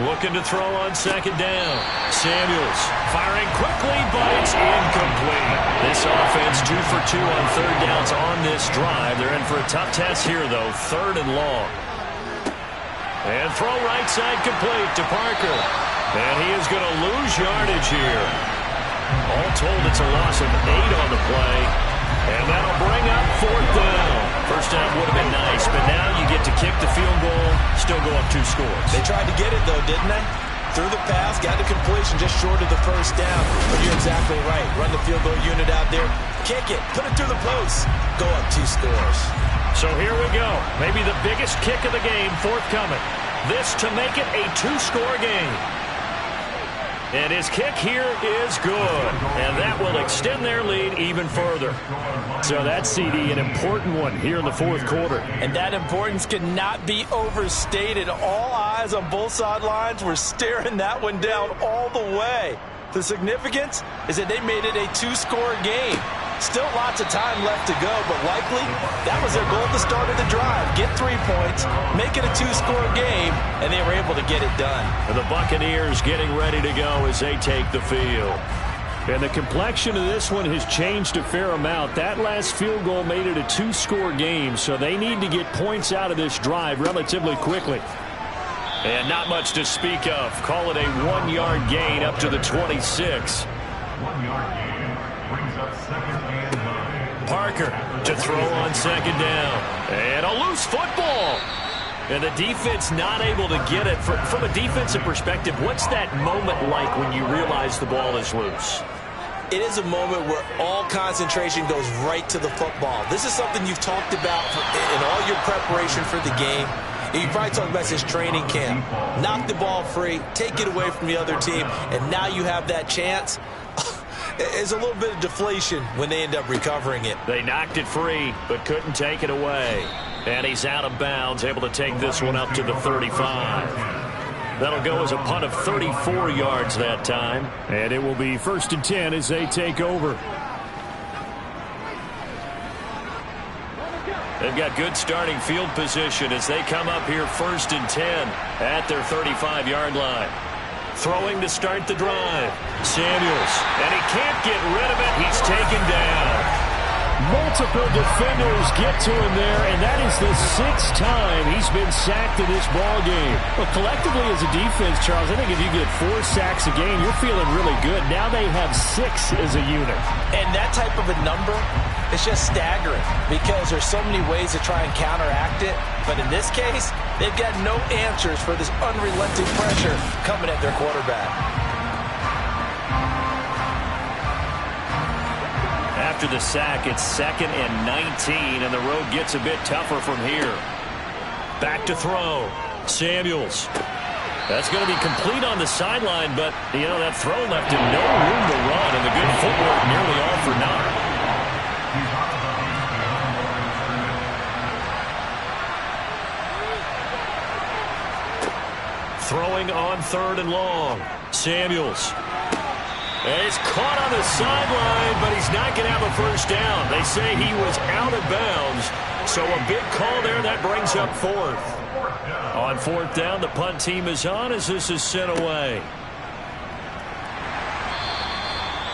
Looking to throw on 2nd down. Samuels firing quickly, but it's incomplete. This offense 2 for 2 on 3rd downs on this drive. They're in for a tough test here, though. 3rd and long. And throw right side complete to Parker. And he is going to lose yardage here. All told, it's a loss of 8 on the play. And that'll bring up 4th down. First down would have been nice, but now you get to kick the field goal, still go up 2 scores. They tried to get it, though, didn't they? Threw the pass, got the completion just short of the 1st down. But you're exactly right. Run the field goal unit out there. Kick it. Put it through the post. Go up 2 scores. So here we go. Maybe the biggest kick of the game forthcoming. This to make it a 2-score game. And his kick here is good. And that will extend their lead even further. So that's, CD, an important one here in the 4th quarter. And that importance cannot be overstated. All eyes on both sidelines were staring that one down all the way. The significance is that they made it a 2-score game. Still lots of time left to go, but likely that was their goal at the start of the drive. Get 3 points, make it a 2-score game, and they were able to get it done. And the Buccaneers getting ready to go as they take the field. And the complexion of this one has changed a fair amount. That last field goal made it a 2-score game, so they need to get points out of this drive relatively quickly. And not much to speak of. Call it a 1-yard gain up to the 26. 1-yard gain brings up 2nd and 9. Parker to throw on 2nd down. And a loose football. And the defense not able to get it. From a defensive perspective, what's that moment like when you realize the ball is loose? It is a moment where all concentration goes right to the football. This is something you've talked about in all your preparation for the game. You probably talked about this training camp. Knock the ball free, take it away from the other team, and now you have that chance. It's a little bit of deflation when they end up recovering it. They knocked it free, but couldn't take it away. And he's out of bounds, able to take this one up to the 35. That'll go as a punt of 34 yards that time. And it will be 1st and 10 as they take over. They've got good starting field position as they come up here 1st and 10 at their 35-yard line. Throwing to start the drive. Samuels, and he can't get rid of it. He's taken down. Multiple defenders get to him there, and that is the 6th time he's been sacked in this ball game. Well, collectively as a defense, Charles, I think if you get 4 sacks a game, you're feeling really good. Now they have 6 as a unit. And that type of a number, it's just staggering because there's so many ways to try and counteract it. But in this case, they've got no answers for this unrelenting pressure coming at their quarterback. After the sack, it's 2nd and 19, and the road gets a bit tougher from here. Back to throw. Samuels. That's going to be complete on the sideline, but, you know, that throw left him no room to run, and the good footwork nearly all for naught. Throwing on 3rd and long. Samuels. And he's caught on the sideline, but he's not going to have a 1st down. They say he was out of bounds. So a big call there. That brings up 4th. On 4th down, the punt team is on as this is sent away.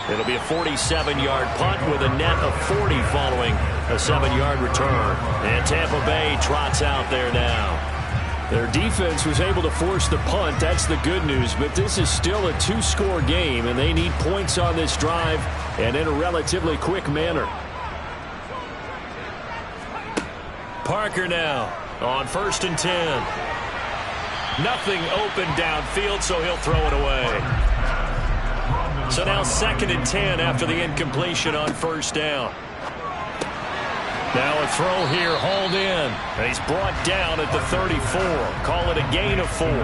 It'll be a 47-yard punt with a net of 40 following a 7-yard return. And Tampa Bay trots out there now. Their defense was able to force the punt. That's the good news. But this is still a 2-score game, and they need points on this drive and in a relatively quick manner. Parker now on 1st and 10. Nothing open downfield, so he'll throw it away. So now 2nd and 10 after the incompletion on 1st down. Now a throw here, hauled in. And he's brought down at the 34. Call it a gain of 4. It's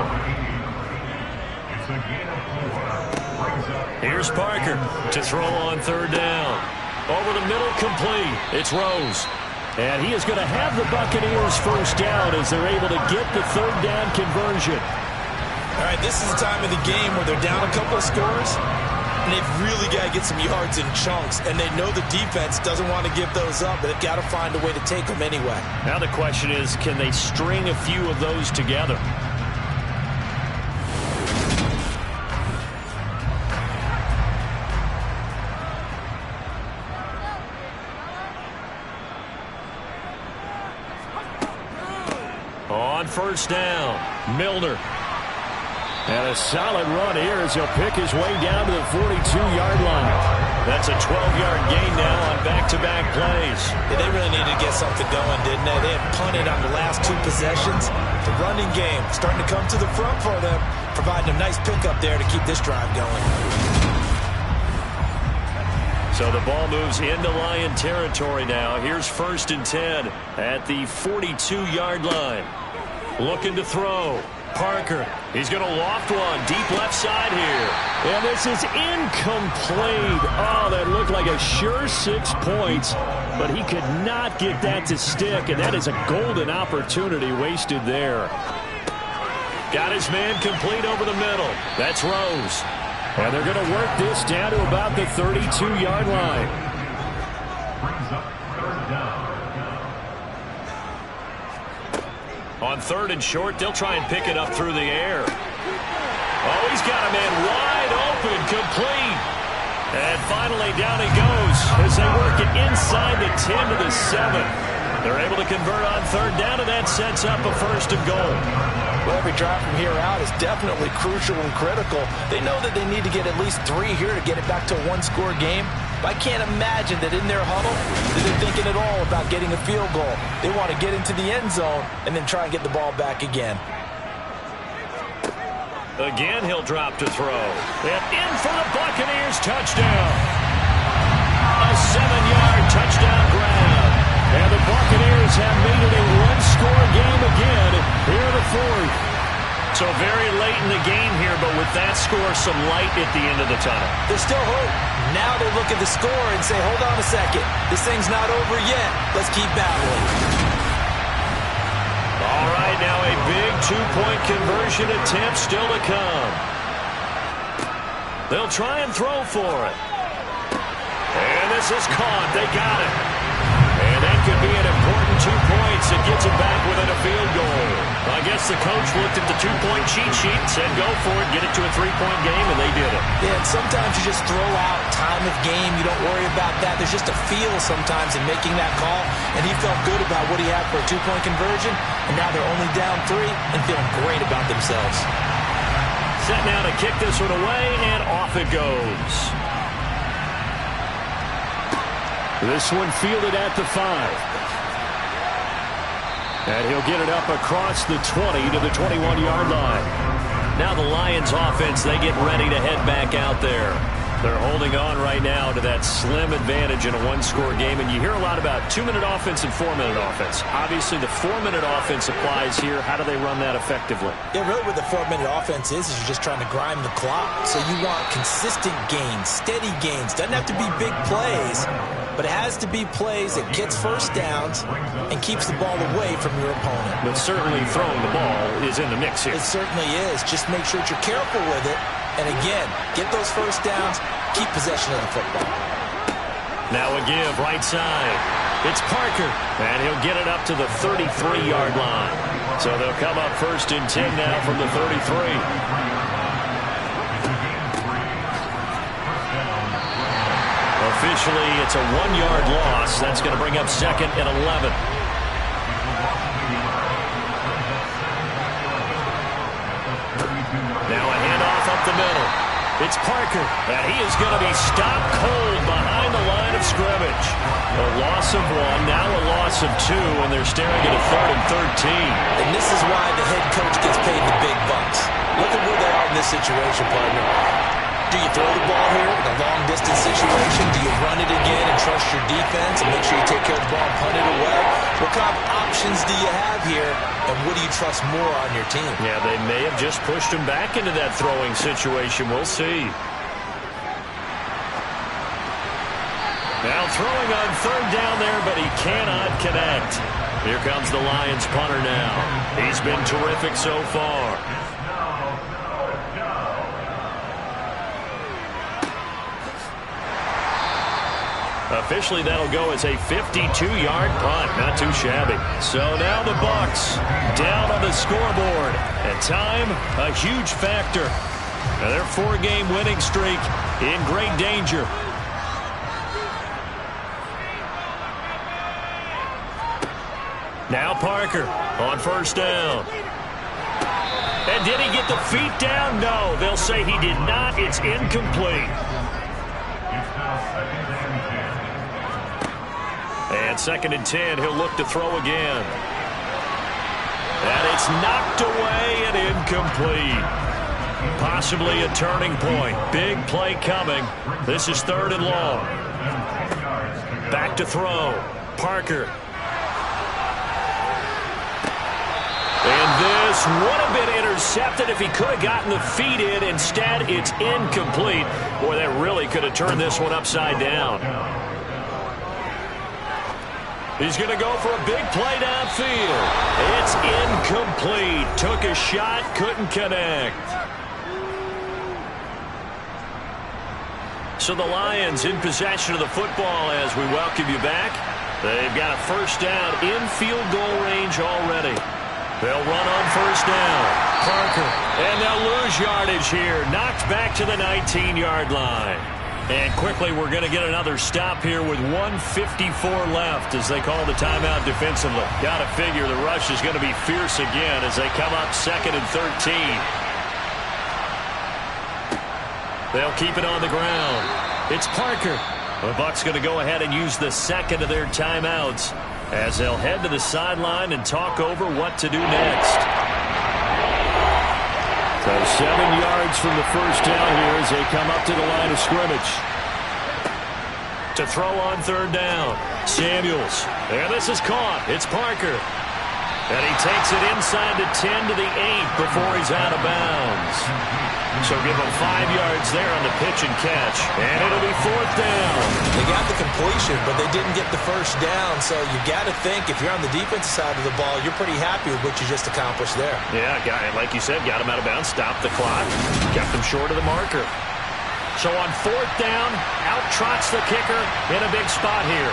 a gain of 4. Here's Parker to throw on third down. Over the middle, complete. It's Rose. And he is going to have the Buccaneers first down as they're able to get the third down conversion. All right, this is the time of the game where they're down a couple of scores, and they've really got to get some yards in chunks, and they know the defense doesn't want to give those up, but they've got to find a way to take them anyway. Now the question is, can they string a few of those together? On first down, Milner. And a solid run here as he'll pick his way down to the 42-yard line. That's a 12-yard gain now on back-to-back plays. Yeah, they really needed to get something going, didn't they? They had punted on the last 2 possessions. The running game starting to come to the front for them, providing a nice pickup there to keep this drive going. So the ball moves into Lion territory now. Here's 1st and 10 at the 42-yard line. Looking to throw. Parker, he's going to loft one deep left side here. And this is incomplete. Oh, that looked like a sure 6 points, but he could not get that to stick, and that is a golden opportunity wasted there. Got his man complete over the middle. That's Rose. And they're going to work this down to about the 32-yard line. Brings up third down. On 3rd and short, they'll try and pick it up through the air. Oh, he's got a man wide open, complete. And finally down he goes as they work it inside the 10 to the 7. They're able to convert on 3rd down, and that sets up a 1st and goal. Well, every drive from here out is definitely crucial and critical. They know that they need to get at least 3 here to get it back to a 1-score game. But I can't imagine that in their huddle that they're thinking at all about getting a field goal. They want to get into the end zone and then try and get the ball back again. Again, he'll drop to throw. And in for the Buccaneers, touchdown. A 7-yard touchdown grab. And the Buccaneers have made it a 1-score game again here in the 4th. So very late in the game here, but with that score, some light at the end of the tunnel. There's still hope. Now they look at the score and say, hold on a second. This thing's not over yet. Let's keep battling. All right, now a big 2-point conversion attempt still to come. They'll try and throw for it. And this is caught. They got it. And that could be an important 2 points. It gets them back within a field goal. I guess the coach looked at the 2-point cheat sheet and said, go for it, get it to a 3-point game, and they did it. Yeah, and sometimes you just throw out time of game. You don't worry about that. There's just a feel sometimes in making that call, and he felt good about what he had for a 2-point conversion, and now they're only down 3 and feeling great about themselves. Set now to kick this one away, and off it goes. This one fielded at the 5. And he'll get it up across the 20 to the 21-yard line. Now the Lions offense, they get ready to head back out there. They're holding on right now to that slim advantage in a 1-score game. And you hear a lot about 2-minute offense and 4-minute offense. Obviously, the 4-minute offense applies here. How do they run that effectively? Yeah, really what the 4-minute offense is you're just trying to grind the clock. So you want consistent gains, steady gains. Doesn't have to be big plays, but it has to be plays that gets first downs and keeps the ball away from your opponent. But certainly throwing the ball is in the mix here. It certainly is. Just make sure that you're careful with it. And again, get those first downs, keep possession of the football. Now a give, right side. It's Parker, and he'll get it up to the 33-yard line. So they'll come up 1st and 10 now from the 33. Officially, it's a 1-yard loss. That's going to bring up 2nd and 11. Now a handoff up the middle. It's Parker, and he is going to be stopped cold behind the line of scrimmage. A loss of 1, now a loss of 2, and they're staring at a 3rd and 13. And this is why the head coach gets paid the big bucks. Look at where they are in this situation, partner. Do you throw the ball here in a long-distance situation? Do you run it again and trust your defense and make sure you take care of the ball and punt it away? What kind of options do you have here, and what do you trust more on your team? Yeah, they may have just pushed him back into that throwing situation. We'll see. Now throwing on third down there, but he cannot connect. Here comes the Lions punter now. He's been terrific so far. Officially, that'll go as a 52-yard punt. Not too shabby. So now the Bucs down on the scoreboard. And time, a huge factor. Now their 4-game winning streak in great danger. Now Parker on first down. And did he get the feet down? No, they'll say he did not. It's incomplete. And 2nd and 10, he'll look to throw again. And it's knocked away and incomplete. Possibly a turning point. Big play coming. This is 3rd and long. Back to throw. Parker. And this would have been intercepted if he could have gotten the feet in. Instead, it's incomplete. Boy, that really could have turned this one upside down. He's going to go for a big play downfield. It's incomplete. Took a shot, couldn't connect. So the Lions in possession of the football as we welcome you back. They've got a first down in field goal range already. They'll run on first down. Parker. And they'll lose yardage here. Knocked back to the 19-yard line. And quickly, we're going to get another stop here with 1:54 left as they call the timeout defensively. Got to figure the rush is going to be fierce again as they come up 2nd and 13. They'll keep it on the ground. It's Parker. The Bucs going to go ahead and use the second of their timeouts as they'll head to the sideline and talk over what to do next. So 7 yards from the first down here as they come up to the line of scrimmage. To throw on 3rd down. Samuels. And this is caught. It's Parker. And he takes it inside the 10 to the 8 before he's out of bounds. So give him 5 yards there on the pitch and catch. And it'll be 4th down. They got the completion, but they didn't get the first down. So you got to think if you're on the defensive side of the ball, you're pretty happy with what you just accomplished there. Yeah, like you said, got him out of bounds, stopped the clock, kept him short of the marker. So on 4th down, out trots the kicker in a big spot here.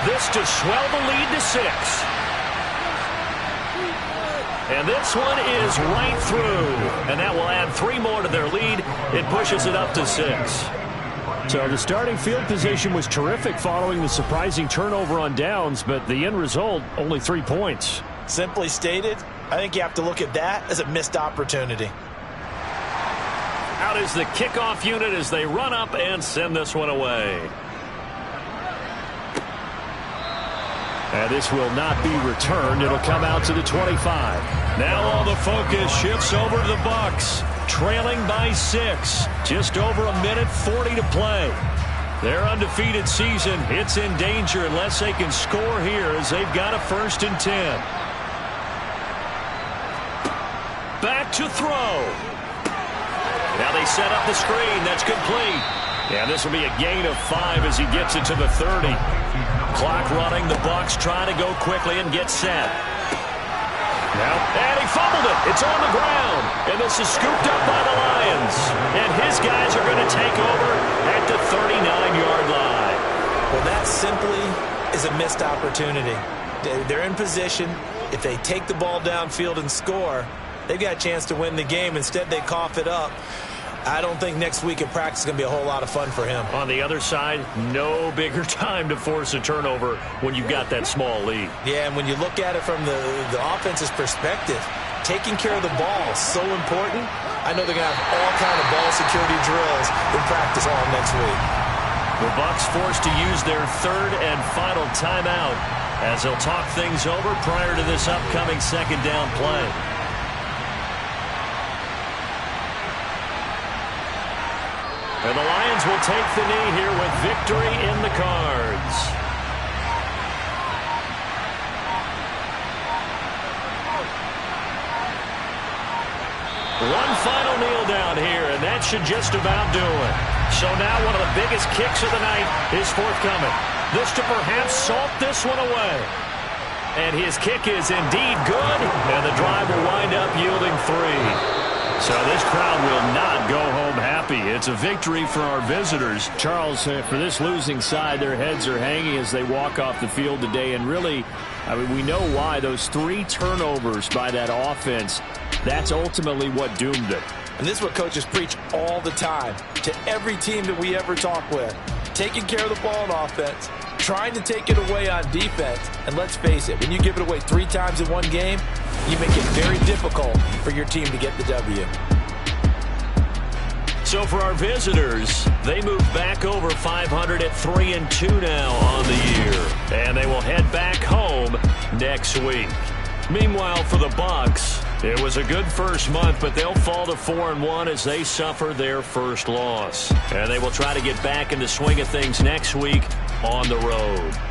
This to swell the lead to 6. And this one is right through. And that will add 3 more to their lead. It pushes it up to 6. So the starting field position was terrific following the surprising turnover on downs, but the end result, only 3 points. Simply stated, I think you have to look at that as a missed opportunity. Out is the kickoff unit as they run up and send this one away. And this will not be returned. It'll come out to the 25. Now all the focus shifts over to the Bucs, trailing by 6. Just over 1:40 to play. Their undefeated season, it's in danger unless they can score here as they've got a 1st and 10. Back to throw. Now they set up the screen. That's complete. Yeah, this will be a gain of 5 as he gets it to the 30. Clock running. The Bucs trying to go quickly and get set. Now, and he fumbled it. It's on the ground. And this is scooped up by the Lions. And his guys are going to take over at the 39-yard line. Well, that simply is a missed opportunity. They're in position. If they take the ball downfield and score, they've got a chance to win the game. Instead, they cough it up. I don't think next week in practice is going to be a whole lot of fun for him. On the other side, no bigger time to force a turnover when you've got that small lead. Yeah, and when you look at it from the offense's perspective, taking care of the ball is so important. I know they're going to have all kind of ball security drills in practice all next week. The Bucs forced to use their 3rd and final timeout as they'll talk things over prior to this upcoming 2nd down play. And the Lions will take the knee here with victory in the cards. one final kneel down here, and that should just about do it. So now one of the biggest kicks of the night is forthcoming. This to perhaps salt this one away. And his kick is indeed good, and the drive will wind up yielding 3. So this crowd will not go home happy. It's a victory for our visitors. Charles, for this losing side, their heads are hanging as they walk off the field today. And really, I mean, we know why. Those 3 turnovers by that offense, that's ultimately what doomed it. And this is what coaches preach all the time to every team that we ever talk with. Taking care of the ball on offense, trying to take it away on defense. And let's face it, when you give it away 3 times in one game, you make it very difficult for your team to get the W. So for our visitors, they move back over 500 at 3-2 now on the year. And they will head back home next week. Meanwhile, for the Bucs, it was a good first month, but they'll fall to 4-1 as they suffer their first loss. And they will try to get back in the swing of things next week on the road.